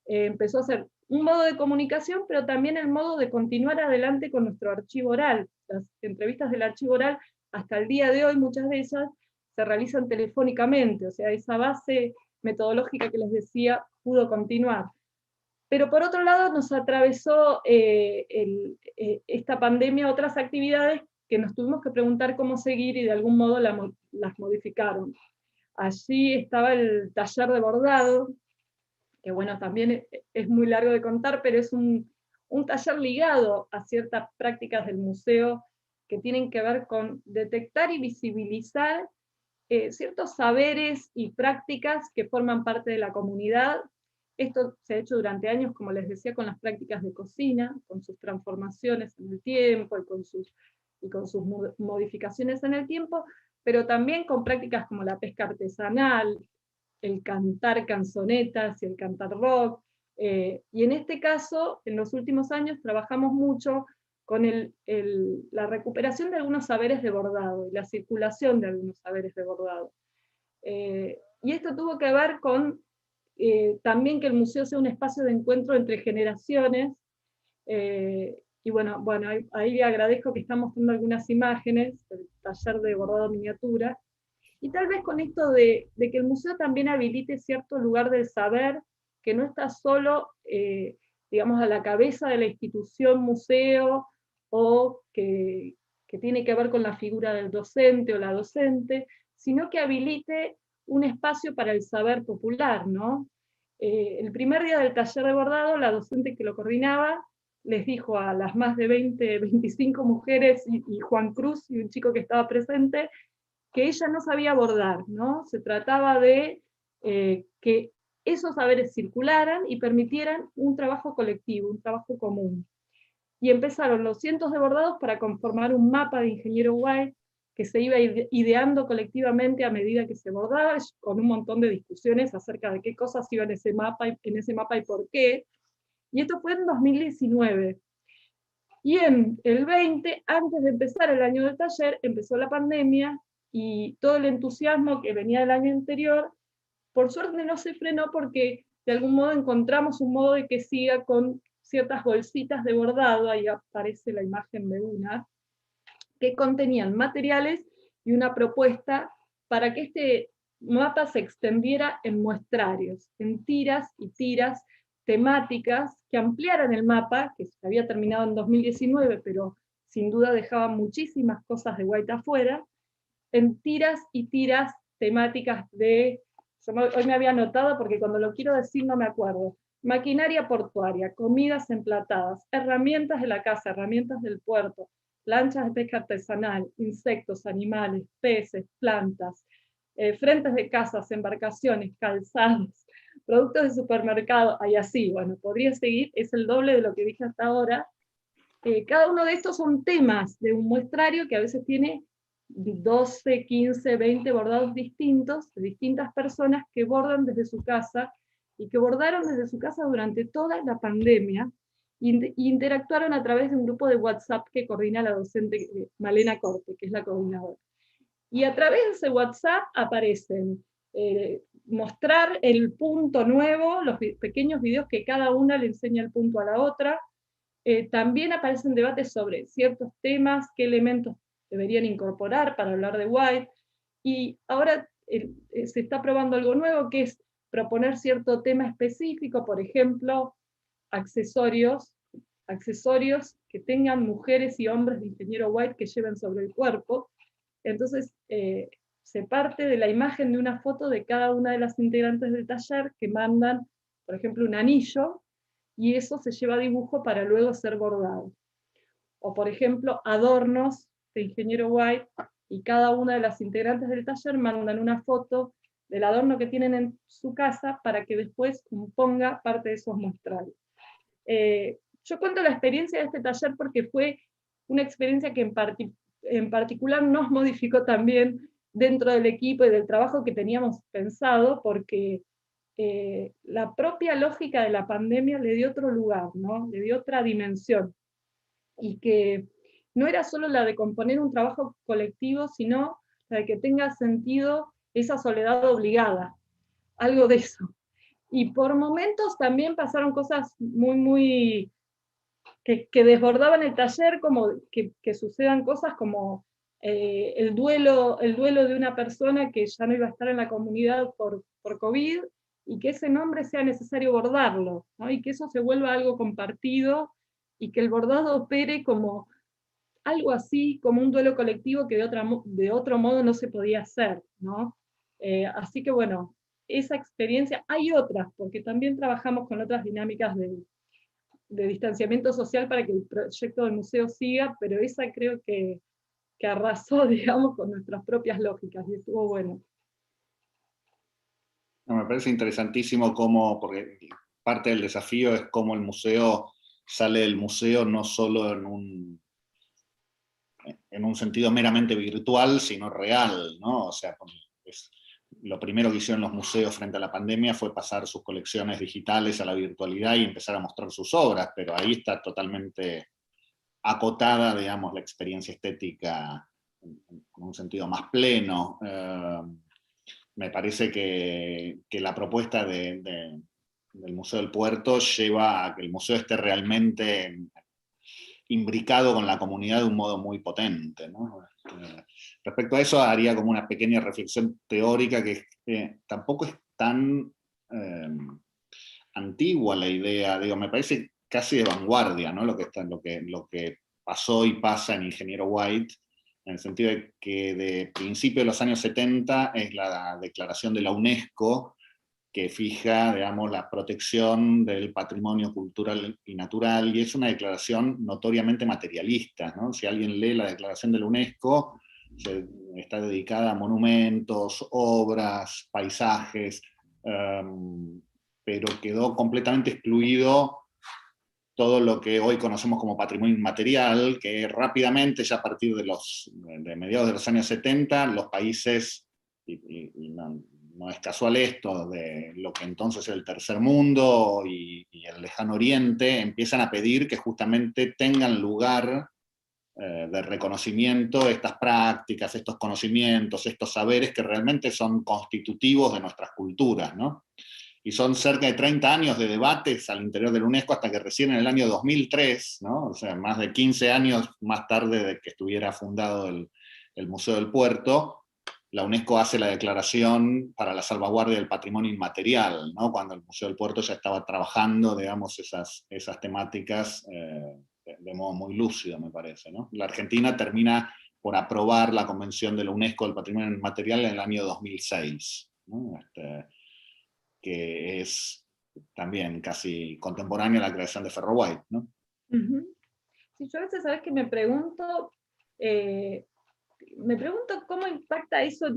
empezó a ser un modo de comunicación, pero también el modo de continuar adelante con nuestro archivo oral. Las entrevistas del archivo oral, hasta el día de hoy, muchas de ellas se realizan telefónicamente, o sea, esa base metodológica que les decía pudo continuar. Pero por otro lado nos atravesó esta pandemia otras actividades que nos tuvimos que preguntar cómo seguir y de algún modo las modificaron. Allí estaba el taller de bordado, que bueno, también es muy largo de contar, pero es un taller ligado a ciertas prácticas del museo que tienen que ver con detectar y visibilizar ciertos saberes y prácticas que forman parte de la comunidad. Esto se ha hecho durante años, como les decía, con las prácticas de cocina, con sus transformaciones en el tiempo y con sus modificaciones en el tiempo, pero también con prácticas como la pesca artesanal, el cantar canzonetas y el cantar rock. Y en este caso, en los últimos años, trabajamos mucho con la recuperación de algunos saberes de bordado y la circulación de algunos saberes de bordado. Y esto tuvo que ver con también que el museo sea un espacio de encuentro entre generaciones. Y bueno, ahí agradezco que están mostrando algunas imágenes del taller de bordado miniatura. Y tal vez con esto de que el museo también habilite cierto lugar del saber, que no está solo, digamos, a la cabeza de la institución museo, o que tiene que ver con la figura del docente o la docente, sino que habilite un espacio para el saber popular, ¿no? El primer día del taller de bordado, la docente que lo coordinaba les dijo a las más de 20, 25 mujeres y Juan Cruz y un chico que estaba presente, que ella no sabía bordar, ¿no? Se trataba de que esos saberes circularan y permitieran un trabajo colectivo, un trabajo común. Y empezaron los cientos de bordados para conformar un mapa de Ingeniero White que se iba ideando colectivamente a medida que se bordaba, con un montón de discusiones acerca de qué cosas iban en ese mapa y por qué. Y esto fue en 2019. Y en el 20, antes de empezar el año del taller, empezó la pandemia, y todo el entusiasmo que venía del año anterior, por suerte no se frenó, porque de algún modo encontramos un modo de que siga con ciertas bolsitas de bordado, ahí aparece la imagen de una, que contenían materiales y una propuesta para que este mapa se extendiera en muestrarios, en tiras y tiras temáticas que ampliaran el mapa, que se había terminado en 2019, pero sin duda dejaba muchísimas cosas de White afuera, en tiras y tiras temáticas de, hoy me había anotado porque cuando lo quiero decir no me acuerdo, maquinaria portuaria, comidas emplatadas, herramientas de la casa, herramientas del puerto, lanchas de pesca artesanal, insectos, animales, peces, plantas, frentes de casas, embarcaciones, calzados, productos de supermercado, y así, bueno, podría seguir, es el doble de lo que dije hasta ahora. Cada uno de estos son temas de un muestrario que a veces tiene 12, 15, 20 bordados distintos, de distintas personas que bordan desde su casa, y que bordaron desde su casa durante toda la pandemia, e interactuaron a través de un grupo de WhatsApp que coordina la docente Malena Corte, que es la coordinadora. Y a través de ese WhatsApp aparecen mostrar el punto nuevo, los pequeños videos que cada una le enseña el punto a la otra. También aparecen debates sobre ciertos temas, qué elementos deberían incorporar para hablar de White. Y ahora se está probando algo nuevo, que es proponer cierto tema específico, por ejemplo, accesorios que tengan mujeres y hombres de Ingeniero White que lleven sobre el cuerpo. Entonces, se parte de la imagen de una foto de cada una de las integrantes del taller, que mandan, por ejemplo, un anillo, y eso se lleva a dibujo para luego ser bordado. O, por ejemplo, adornos de Ingeniero White, y cada una de las integrantes del taller mandan una foto del adorno que tienen en su casa para que después componga parte de esos muestrales. Yo cuento la experiencia de este taller porque fue una experiencia que en particular nos modificó también dentro del equipo y del trabajo que teníamos pensado, porque la propia lógica de la pandemia le dio otro lugar, ¿no? Le dio otra dimensión, y que no era solo la de componer un trabajo colectivo, sino la de que tenga sentido esa soledad obligada, algo de eso. Y por momentos también pasaron cosas muy que desbordaban el taller, como que sucedan cosas como el duelo de una persona que ya no iba a estar en la comunidad por COVID, y que ese nombre sea necesario bordarlo, ¿no? Y que eso se vuelva algo compartido, y que el bordado opere como algo así, como un duelo colectivo que de otro modo no se podía hacer, ¿no? Así que bueno, esa experiencia, hay otras, porque también trabajamos con otras dinámicas de distanciamiento social para que el proyecto del museo siga, pero esa creo que que arrasó, digamos, con nuestras propias lógicas, y estuvo bueno. No, me parece interesantísimo cómo, porque parte del desafío es cómo el museo sale del museo no solo en un sentido meramente virtual, sino real, ¿no? O sea, lo primero que hicieron los museos frente a la pandemia fue pasar sus colecciones digitales a la virtualidad y empezar a mostrar sus obras, pero ahí está totalmente acotada, digamos, la experiencia estética en un sentido más pleno. Me parece que la propuesta del Museo del Puerto lleva a que el museo esté realmente imbricado con la comunidad de un modo muy potente, ¿no? Respecto a eso, haría como una pequeña reflexión teórica que tampoco es tan antigua la idea, digo, me parece casi de vanguardia, ¿no? Lo que pasó y pasa en Ingeniero White, en el sentido de que de principios de los años 70 es la declaración de la UNESCO que fija, digamos, la protección del patrimonio cultural y natural, y es una declaración notoriamente materialista, ¿no? Si alguien lee la declaración de la UNESCO, está dedicada a monumentos, obras, paisajes, pero quedó completamente excluido todo lo que hoy conocemos como patrimonio inmaterial, que rápidamente, ya a partir de mediados de los años 70, los países, y no es casual esto, de lo que entonces era el tercer mundo y el lejano oriente, empiezan a pedir que justamente tengan lugar de reconocimiento estas prácticas, estos conocimientos, estos saberes que realmente son constitutivos de nuestras culturas, ¿no? Y son cerca de 30 años de debates al interior de la UNESCO hasta que recién en el año 2003, ¿no? O sea, más de 15 años más tarde de que estuviera fundado el Museo del Puerto, la UNESCO hace la declaración para la salvaguardia del patrimonio inmaterial, ¿no? Cuando el Museo del Puerto ya estaba trabajando, digamos, esas temáticas de modo muy lúcido, me parece, ¿no? La Argentina termina por aprobar la Convención de la UNESCO del Patrimonio Inmaterial en el año 2006, ¿no? Que es también casi contemporánea a la creación de Ferro White, ¿no? Sí, yo a veces, ¿sabes qué? Me pregunto cómo impacta eso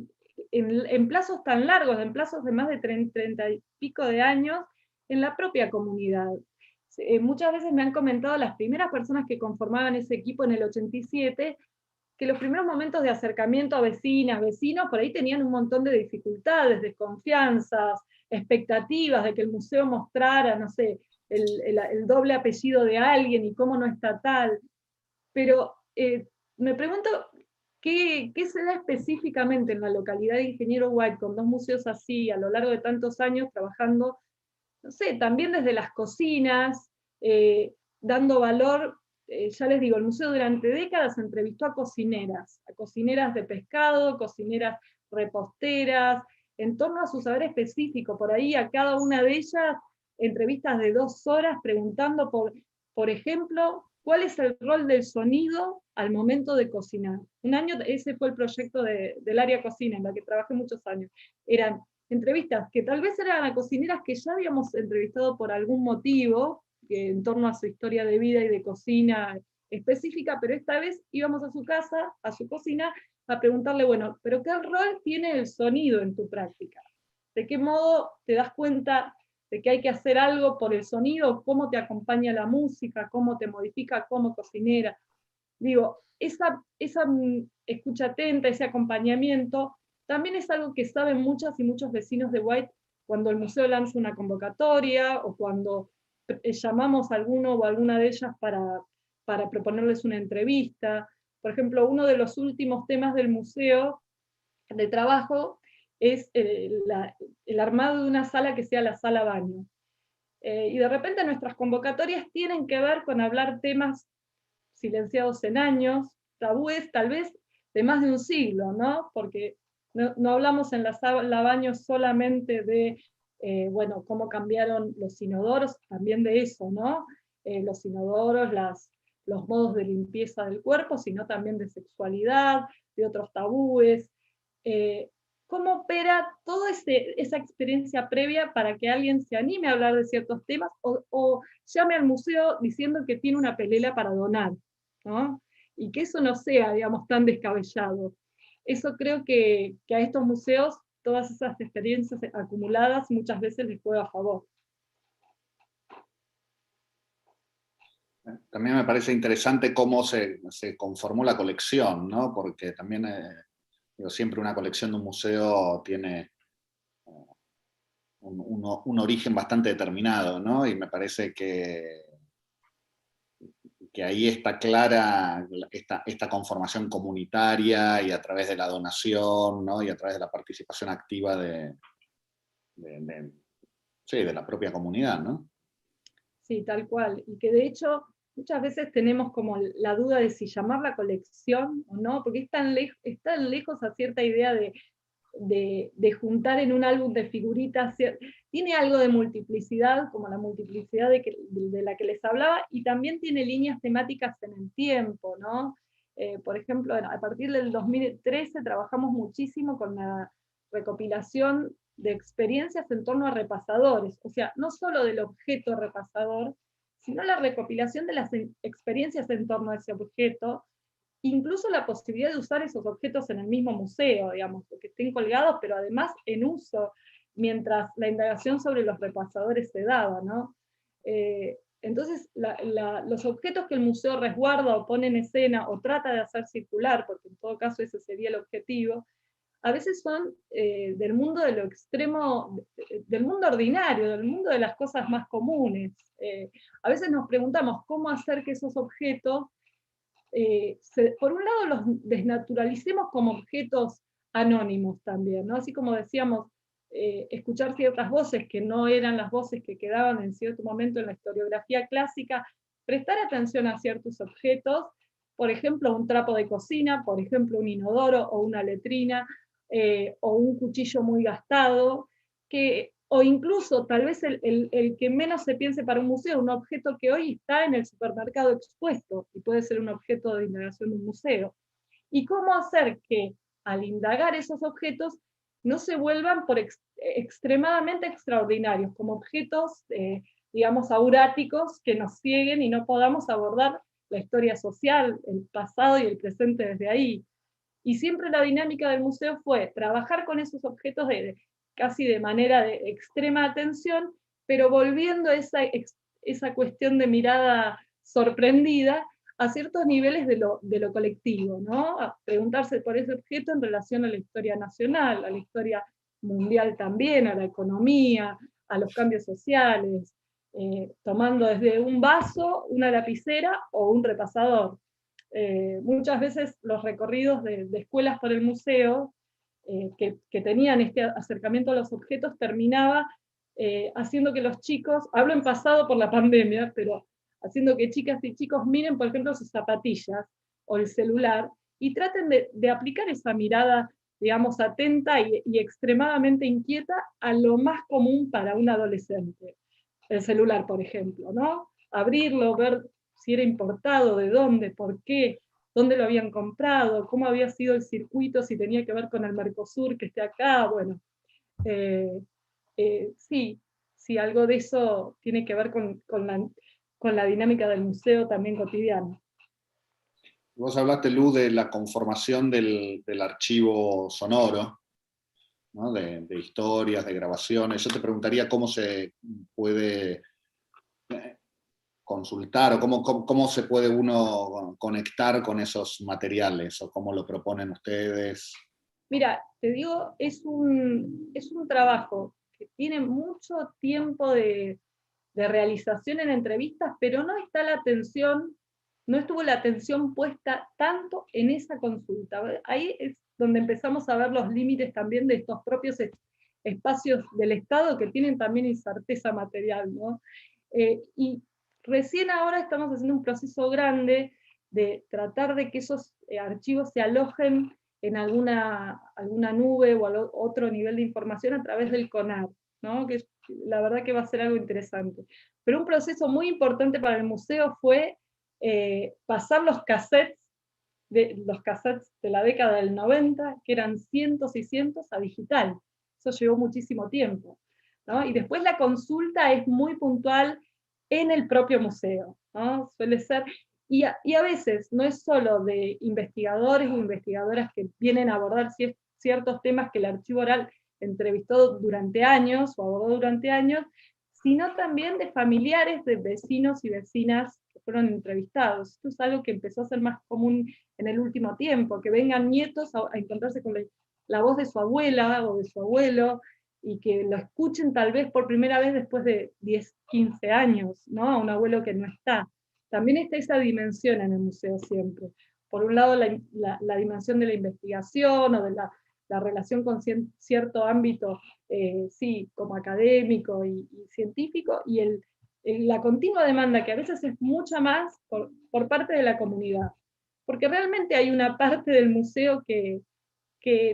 en plazos tan largos, en plazos de más de 30 y pico de años, en la propia comunidad. Muchas veces me han comentado las primeras personas que conformaban ese equipo en el 87, que los primeros momentos de acercamiento a vecinas, vecinos, por ahí tenían un montón de dificultades, desconfianzas, expectativas de que el museo mostrara, no sé, el doble apellido de alguien y cómo no está tal. Pero me pregunto, ¿qué se da específicamente en la localidad de Ingeniero White con dos museos así a lo largo de tantos años trabajando, no sé, también desde las cocinas, dando valor? Ya les digo, el museo durante décadas entrevistó a cocineras de pescado, cocineras reposteras, en torno a su saber específico. Por ahí a cada una de ellas entrevistas de 2 horas preguntando por ejemplo, ¿cuál es el rol del sonido al momento de cocinar? Un año, ese fue el proyecto del área cocina, en la que trabajé muchos años. Eran entrevistas que tal vez eran a cocineras que ya habíamos entrevistado por algún motivo, en torno a su historia de vida y de cocina específica, pero esta vez íbamos a su casa, a su cocina, a preguntarle, bueno, ¿pero qué rol tiene el sonido en tu práctica? ¿De qué modo te das cuenta de que hay que hacer algo por el sonido? ¿Cómo te acompaña la música? ¿Cómo te modifica como cocinera? Digo, esa escucha atenta, ese acompañamiento, también es algo que saben muchas y muchos vecinos de White cuando el museo lanza una convocatoria o cuando llamamos a alguno o alguna de ellas para proponerles una entrevista. Por ejemplo, uno de los últimos temas del museo de trabajo es el armado de una sala que sea la sala baño. Y de repente nuestras convocatorias tienen que ver con hablar temas silenciados en años, tabúes tal vez de más de un siglo, ¿no? Porque no hablamos en la sala baño solamente de, bueno, cómo cambiaron los inodoros, también de eso, ¿no? Los inodoros, los modos de limpieza del cuerpo, sino también de sexualidad, de otros tabúes. ¿Cómo opera toda esa experiencia previa para que alguien se anime a hablar de ciertos temas o llame al museo diciendo que tiene una pelela para donar, ¿no? y que eso no sea, digamos, tan descabellado. Eso creo que a estos museos, todas esas experiencias acumuladas muchas veces les juega a favor. También me parece interesante cómo se conformó la colección, ¿no? Porque también siempre una colección de un museo tiene un origen bastante determinado, ¿no? Y me parece que ahí está clara esta conformación comunitaria y a través de la donación, ¿no? Y a través de la participación activa sí, de la propia comunidad, ¿no? Sí, tal cual. Y que de hecho muchas veces tenemos como la duda de si llamarla colección o no, porque es tan lejos a cierta idea de juntar en un álbum de figuritas. Tiene algo de multiplicidad, como la multiplicidad de la que les hablaba, y también tiene líneas temáticas en el tiempo, ¿no? Por ejemplo, a partir del 2013 trabajamos muchísimo con la recopilación de experiencias en torno a repasadores, o sea, no solo del objeto repasador, sino la recopilación de las experiencias en torno a ese objeto, incluso la posibilidad de usar esos objetos en el mismo museo, digamos, que estén colgados, pero además en uso, mientras la indagación sobre los repasadores se daba, ¿no? Entonces, los objetos que el museo resguarda o pone en escena o trata de hacer circular, porque en todo caso ese sería el objetivo, a veces son del mundo de lo extremo, del mundo ordinario, del mundo de las cosas más comunes. A veces nos preguntamos cómo hacer que esos objetos, por un lado, los desnaturalicemos como objetos anónimos también, ¿no? Así como decíamos, escuchar ciertas voces que no eran las voces que quedaban en cierto momento en la historiografía clásica, prestar atención a ciertos objetos, por ejemplo, un trapo de cocina, por ejemplo, un inodoro o una letrina, o un cuchillo muy gastado, o incluso tal vez el que menos se piense para un museo, un objeto que hoy está en el supermercado expuesto, y puede ser un objeto de indagación de un museo. Y cómo hacer que al indagar esos objetos no se vuelvan extremadamente extraordinarios, como objetos, digamos, auráticos que nos cieguen y no podamos abordar la historia social, el pasado y el presente desde ahí. Y siempre la dinámica del museo fue trabajar con esos objetos casi de manera de extrema atención, pero volviendo esa cuestión de mirada sorprendida a ciertos niveles de lo colectivo, ¿no? A preguntarse por ese objeto en relación a la historia nacional, a la historia mundial también, a la economía, a los cambios sociales, tomando desde un vaso, una lapicera o un repasador. Muchas veces los recorridos de escuelas por el museo que tenían este acercamiento a los objetos terminaba haciendo que los chicos, hablo en pasado por la pandemia, pero haciendo que chicas y chicos miren, por ejemplo, sus zapatillas o el celular y traten de aplicar esa mirada, digamos, atenta y extremadamente inquieta a lo más común para un adolescente. El celular, por ejemplo, ¿no? Abrirlo, ver si era importado, de dónde, por qué, dónde lo habían comprado, cómo había sido el circuito, si tenía que ver con el Mercosur que esté acá, bueno. Sí, algo de eso tiene que ver con la dinámica del museo también cotidiano. Vos hablaste, Lu, de la conformación del archivo sonoro, ¿no? de historias, de grabaciones. Yo te preguntaría cómo se puede consultar o cómo se puede uno conectar con esos materiales o cómo lo proponen ustedes. Mira, te digo, es un trabajo que tiene mucho tiempo de realización en entrevistas, pero no estuvo la atención puesta tanto en esa consulta. Ahí es donde empezamos a ver los límites también de estos propios espacios del Estado que tienen también incerteza material, ¿no? Y recién ahora estamos haciendo un proceso grande de tratar de que esos archivos se alojen en alguna nube o otro nivel de información a través del CONAR, ¿no? Que la verdad que va a ser algo interesante. Pero un proceso muy importante para el museo fue pasar los cassettes de la década del 90, que eran cientos y cientos, a digital. Eso llevó muchísimo tiempo, ¿no? Y después la consulta es muy puntual en el propio museo, ¿no? Suele ser, Y a veces no es solo de investigadores o investigadoras que vienen a abordar ciertos temas que el archivo oral entrevistó durante años o abordó durante años, sino también de familiares de vecinos y vecinas que fueron entrevistados. Esto es algo que empezó a ser más común en el último tiempo, que vengan nietos a encontrarse con la voz de su abuela o de su abuelo, y que lo escuchen tal vez por primera vez después de 10, 15 años, ¿no? A un abuelo que no está. También está esa dimensión en el museo siempre. Por un lado, la dimensión de la investigación o de la relación con cierto ámbito, sí, como académico y científico, y la continua demanda, que a veces es mucha más por parte de la comunidad. Porque realmente hay una parte del museo que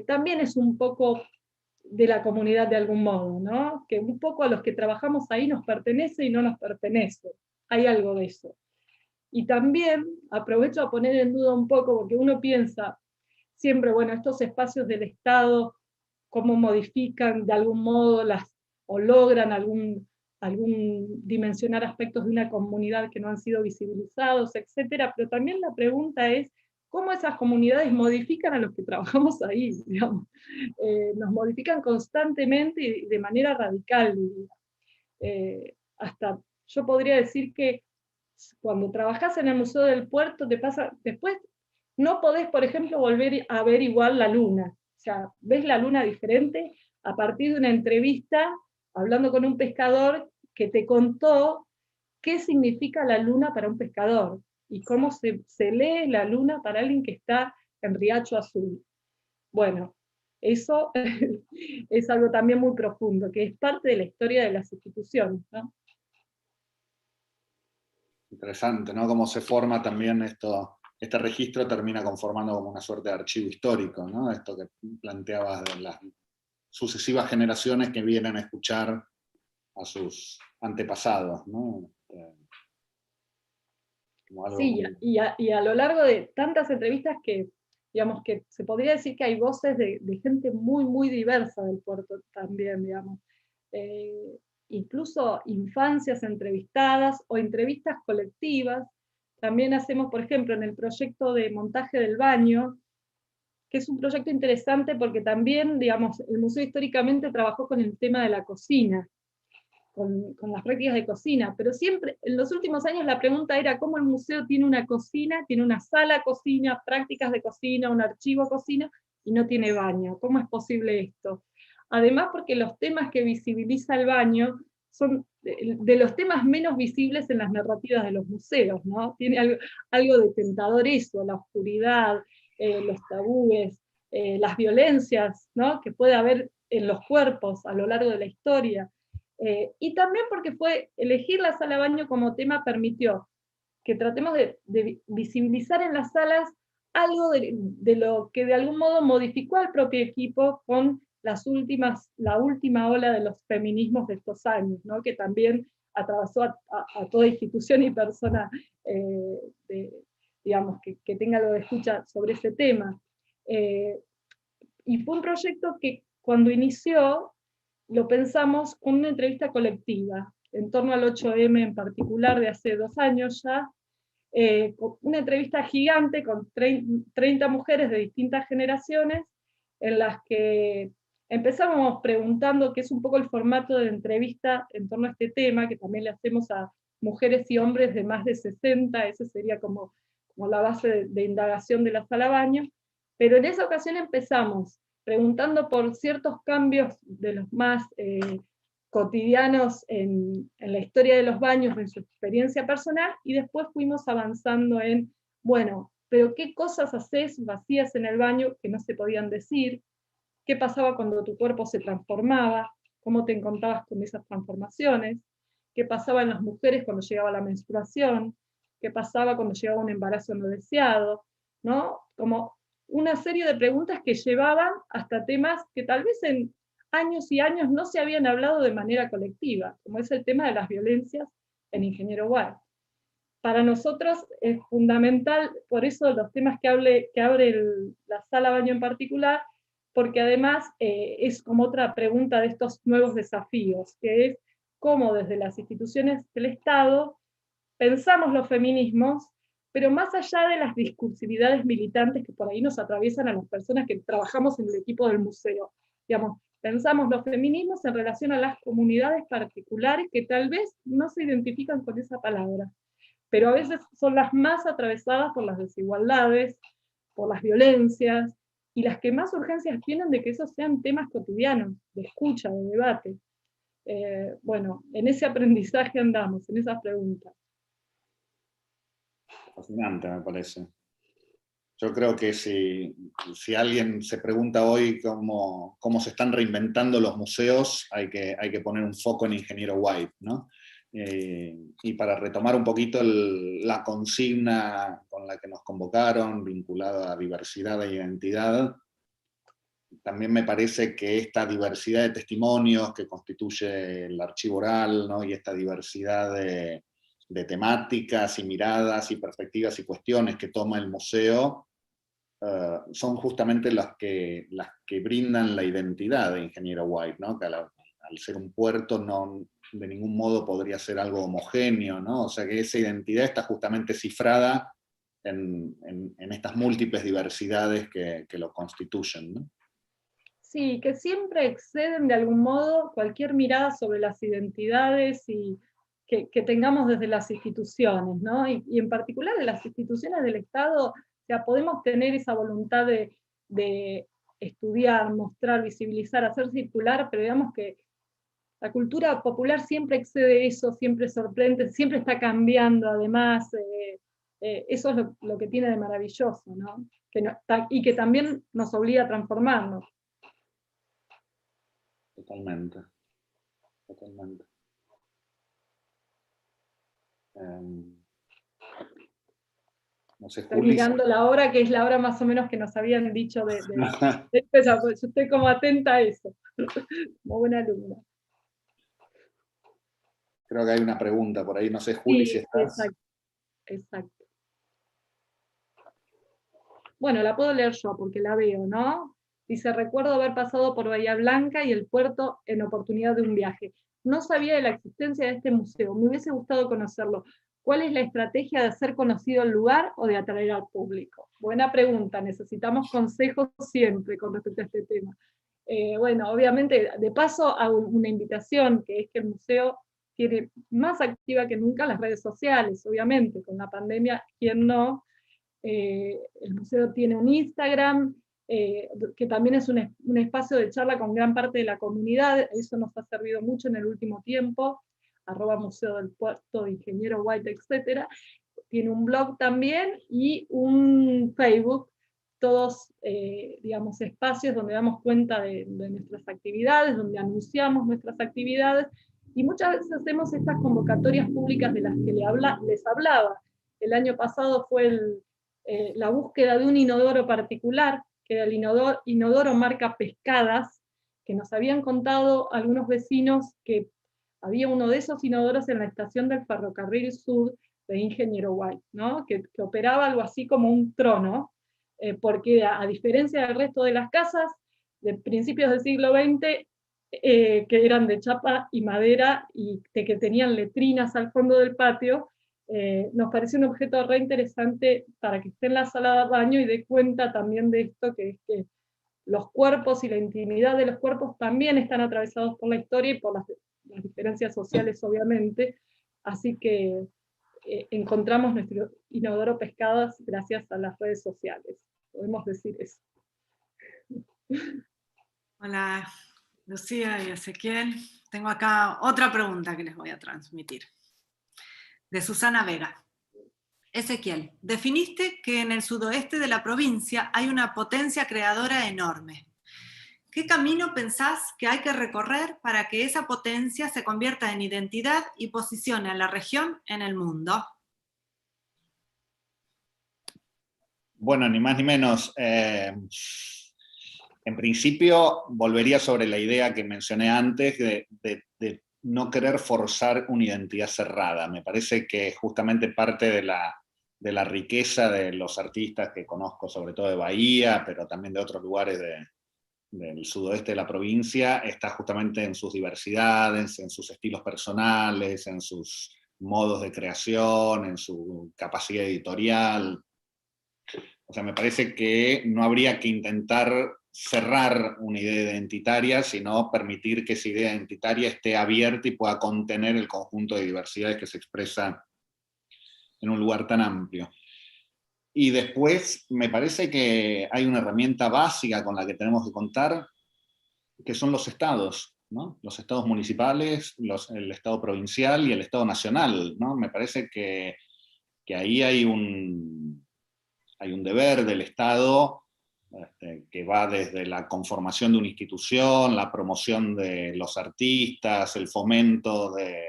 también es un poco de la comunidad de algún modo, ¿no? Que un poco a los que trabajamos ahí nos pertenece y no nos pertenece. Hay algo de eso. Y también aprovecho a poner en duda un poco, porque uno piensa siempre, bueno, estos espacios del Estado, cómo modifican de algún modo o logran algún dimensionar aspectos de una comunidad que no han sido visibilizados, etcétera, pero también la pregunta es, ¿cómo esas comunidades modifican a los que trabajamos ahí? Digamos? Nos modifican constantemente y de manera radical. Hasta yo podría decir que cuando trabajás en el Museo del Puerto te pasa, después no podés, por ejemplo, volver a ver igual la luna. O sea, ves la luna diferente a partir de una entrevista hablando con un pescador que te contó qué significa la luna para un pescador y cómo se lee la luna para alguien que está en Riacho Azul. Bueno, eso es algo también muy profundo, que es parte de la historia de las instituciones, ¿no? Interesante, ¿no? Cómo se forma también este registro, termina conformando como una suerte de archivo histórico, ¿no? Esto que planteabas de las sucesivas generaciones que vienen a escuchar a sus antepasados, ¿no? Sí, y a lo largo de tantas entrevistas que, digamos, que se podría decir que hay voces de gente muy, muy diversa del puerto también, digamos. Incluso infancias entrevistadas o entrevistas colectivas. También hacemos, por ejemplo, en el proyecto de montaje del baño, que es un proyecto interesante porque también, digamos, el museo históricamente trabajó con el tema de la cocina, con las prácticas de cocina, pero siempre, en los últimos años la pregunta era cómo el museo tiene una cocina, tiene una sala cocina, prácticas de cocina, un archivo cocina, y no tiene baño. ¿Cómo es posible esto? Además, porque los temas que visibiliza el baño son de los temas menos visibles en las narrativas de los museos, ¿no? Tiene algo de tentador eso, la oscuridad, los tabúes, las violencias, ¿no? Que puede haber en los cuerpos a lo largo de la historia. Y también porque elegir la sala baño como tema permitió que tratemos de visibilizar en las salas algo de lo que de algún modo modificó al propio equipo con la última ola de los feminismos de estos años, ¿no? Que también atravesó a toda institución y persona digamos, que tenga algo de escucha sobre ese tema. Y fue un proyecto que cuando inició lo pensamos con una entrevista colectiva, en torno al 8M en particular de hace 2 años ya, una entrevista gigante con 30 mujeres de distintas generaciones, en las que empezamos preguntando, que es un poco el formato de entrevista en torno a este tema, que también le hacemos a mujeres y hombres de más de 60, ese sería como la base de indagación de la sala baño, pero en esa ocasión empezamos preguntando por ciertos cambios de los más cotidianos en la historia de los baños, en su experiencia personal, y después fuimos avanzando en, bueno, pero ¿qué cosas haces vacías en el baño que no se podían decir? ¿Qué pasaba cuando tu cuerpo se transformaba? ¿Cómo te encontrabas con esas transformaciones? ¿Qué pasaba en las mujeres cuando llegaba la menstruación? ¿Qué pasaba cuando llegaba un embarazo no deseado? ¿No? Como una serie de preguntas que llevaban hasta temas que tal vez en años y años no se habían hablado de manera colectiva, como es el tema de las violencias en Ingeniero Ward. Para nosotros es fundamental, por eso los temas que abre la sala baño en particular, porque además es como otra pregunta de estos nuevos desafíos, que es cómo desde las instituciones del Estado pensamos los feminismos, pero más allá de las discursividades militantes que por ahí nos atraviesan a las personas que trabajamos en el equipo del museo. Digamos, pensamos los feminismos en relación a las comunidades particulares que tal vez no se identifican con esa palabra, pero a veces son las más atravesadas por las desigualdades, por las violencias, y las que más urgencias tienen de que esos sean temas cotidianos, de escucha, de debate. Bueno, en ese aprendizaje andamos, en esas preguntas. Fascinante, me parece. Yo creo que si alguien se pregunta hoy cómo se están reinventando los museos, hay que poner un foco en Ingeniero White, ¿no? Y para retomar un poquito la consigna con la que nos convocaron, vinculada a diversidad e identidad, también me parece que esta diversidad de testimonios que constituye el archivo oral, ¿no? Y esta diversidad de temáticas y miradas y perspectivas y cuestiones que toma el museo, son justamente las que brindan la identidad de Ingeniero White, ¿no? Que al ser un puerto no de ningún modo podría ser algo homogéneo, ¿no? O sea que esa identidad está justamente cifrada en estas múltiples diversidades que lo constituyen, ¿no? Sí, que siempre exceden de algún modo cualquier mirada sobre las identidades y que tengamos desde las instituciones, ¿no? Y en particular de las instituciones del Estado, o sea, podemos tener esa voluntad de estudiar, mostrar, visibilizar, hacer circular, pero digamos que la cultura popular siempre excede eso, siempre sorprende, siempre está cambiando, además, eso es lo que tiene de maravilloso, ¿no? Y que también nos obliga a transformarnos. Totalmente, totalmente. No sé, Estoy Juli. mirando la hora, que es la hora más o menos que nos habían dicho de empezar, pues yo estoy como atenta a eso, como buena alumna. Creo que hay una pregunta por ahí, no sé, Juli, Sí, si estás. exacto. Bueno, la puedo leer yo porque la veo, ¿no? Dice, recuerdo haber pasado por Bahía Blanca y el puerto en oportunidad de un viaje. No sabía de la existencia de este museo, me hubiese gustado conocerlo. ¿Cuál es la estrategia de hacer conocido el lugar o de atraer al público? Buena pregunta, necesitamos consejos siempre con respecto a este tema. Bueno, obviamente, de paso hago una invitación, que es que el museo tiene más activa que nunca las redes sociales, obviamente, con la pandemia, ¿quién no? El museo tiene un Instagram, que también es un espacio de charla con gran parte de la comunidad, eso nos ha servido mucho en el último tiempo, @Museo del Puerto, Ingeniero White, etc. Tiene un blog también y un Facebook, todos, digamos, espacios donde damos cuenta de nuestras actividades, donde anunciamos nuestras actividades, y muchas veces hacemos estas convocatorias públicas de las que les hablaba. El año pasado fue la búsqueda de un inodoro particular, que era el inodoro marca Pescadas, que nos habían contado algunos vecinos que había uno de esos inodoros en la estación del Ferrocarril Sur de Ingeniero White, ¿no? que operaba algo así como un trono, porque a diferencia del resto de las casas de principios del siglo XX, que eran de chapa y madera y que tenían letrinas al fondo del patio, nos pareció un objeto re interesante para que esté en la sala de baño y dé cuenta también de esto, que es que los cuerpos y la intimidad de los cuerpos también están atravesados por la historia y por las diferencias sociales, obviamente. Así que encontramos nuestro inodoro Pescadas gracias a las redes sociales. Podemos decir eso. Hola, Lucía y Ezequiel. Tengo acá otra pregunta que les voy a transmitir. De Susana Vega. Ezequiel, definiste que en el sudoeste de la provincia hay una potencia creadora enorme. ¿Qué camino pensás que hay que recorrer para que esa potencia se convierta en identidad y posicione a la región en el mundo? Bueno, ni más ni menos. En principio, volvería sobre la idea que mencioné antes de no querer forzar una identidad cerrada. Me parece que justamente parte de la riqueza de los artistas que conozco, sobre todo de Bahía, pero también de otros lugares del sudoeste de la provincia, está justamente en sus diversidades, en sus estilos personales, en sus modos de creación, en su capacidad editorial. O sea, me parece que no habría que intentar cerrar una idea identitaria, sino permitir que esa idea identitaria esté abierta y pueda contener el conjunto de diversidades que se expresa en un lugar tan amplio. Y después me parece que hay una herramienta básica con la que tenemos que contar, que son los estados, ¿no? Los estados municipales, el estado provincial y el estado nacional, ¿no? Me parece que ahí hay un deber del Estado que va desde la conformación de una institución, la promoción de los artistas, el fomento de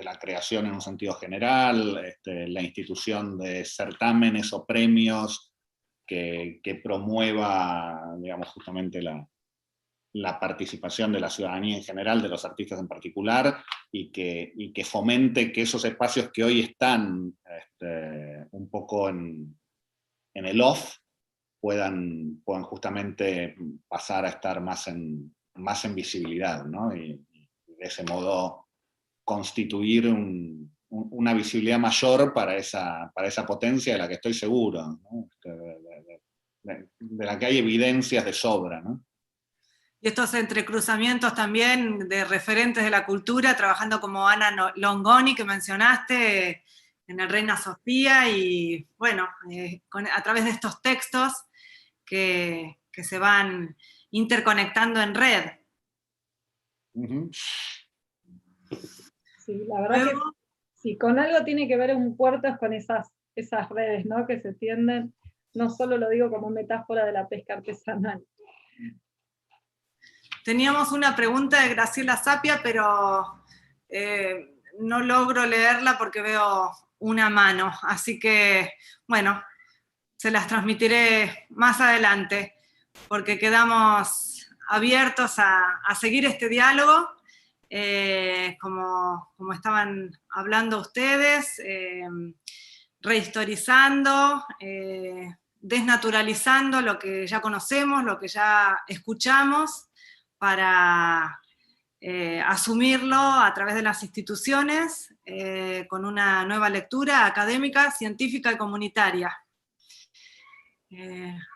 la creación en un sentido general, la institución de certámenes o premios que promueva, digamos, justamente la participación de la ciudadanía en general, de los artistas en particular, y que fomente que esos espacios que hoy están un poco en el off puedan justamente pasar a estar más en visibilidad, ¿no? Y de ese modo constituir una visibilidad mayor para esa potencia de la que estoy seguro, ¿no? De la que hay evidencias de sobra, ¿no? Y estos entrecruzamientos también de referentes de la cultura, trabajando como Ana Longoni, que mencionaste, en el Reina Sofía, y bueno, a través de estos textos que se van interconectando en red. Uh-huh. Sí, la verdad que si con algo tiene que ver un puerto es con esas redes, ¿no? Que se tienden, no solo lo digo como metáfora de la pesca artesanal. Teníamos una pregunta de Graciela Sapia, pero no logro leerla porque veo una mano, así que, bueno, se las transmitiré más adelante, porque quedamos abiertos a seguir este diálogo, como estaban hablando ustedes, rehistorizando, desnaturalizando lo que ya conocemos, lo que ya escuchamos, para asumirlo a través de las instituciones, con una nueva lectura académica, científica y comunitaria.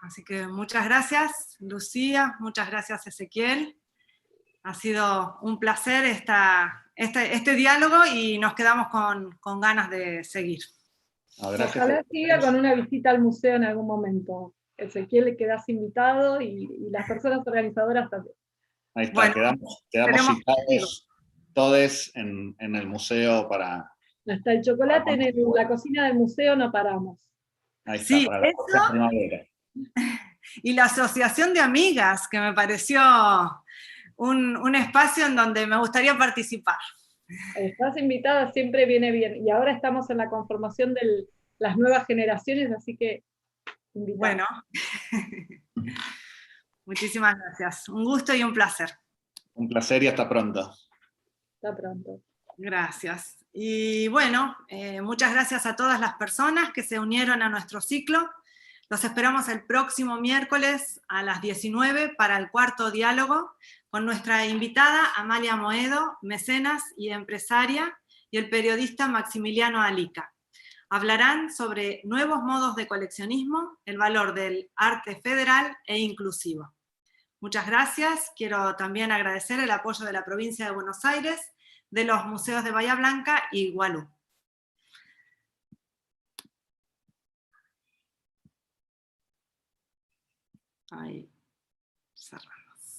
Así que muchas gracias, Lucía, muchas gracias, Ezequiel. Ha sido un placer este diálogo y nos quedamos con ganas de seguir. Ojalá siga con una visita al museo en algún momento. Ezequiel, le quedas invitado y las personas organizadoras también. Ahí está, bueno, quedamos citados todos en el museo para... Hasta el chocolate en la cocina del museo no paramos. Ahí está, sí, para la próxima primavera. Y la asociación de amigas, que me pareció un espacio en donde me gustaría participar. Estás invitada, siempre viene bien. Y ahora estamos en la conformación de las nuevas generaciones, así que invitada. Bueno, muchísimas gracias. Un gusto y un placer. Un placer y hasta pronto. Hasta pronto. Gracias. Y bueno, muchas gracias a todas las personas que se unieron a nuestro ciclo. Los esperamos el próximo miércoles a las 19 para el cuarto diálogo con nuestra invitada Amalia Moedo, mecenas y empresaria, y el periodista Maximiliano Alica. Hablarán sobre nuevos modos de coleccionismo, el valor del arte federal e inclusivo. Muchas gracias. Quiero también agradecer el apoyo de la provincia de Buenos Aires, de los museos de Bahía Blanca y Gualú. Ahí, cerramos.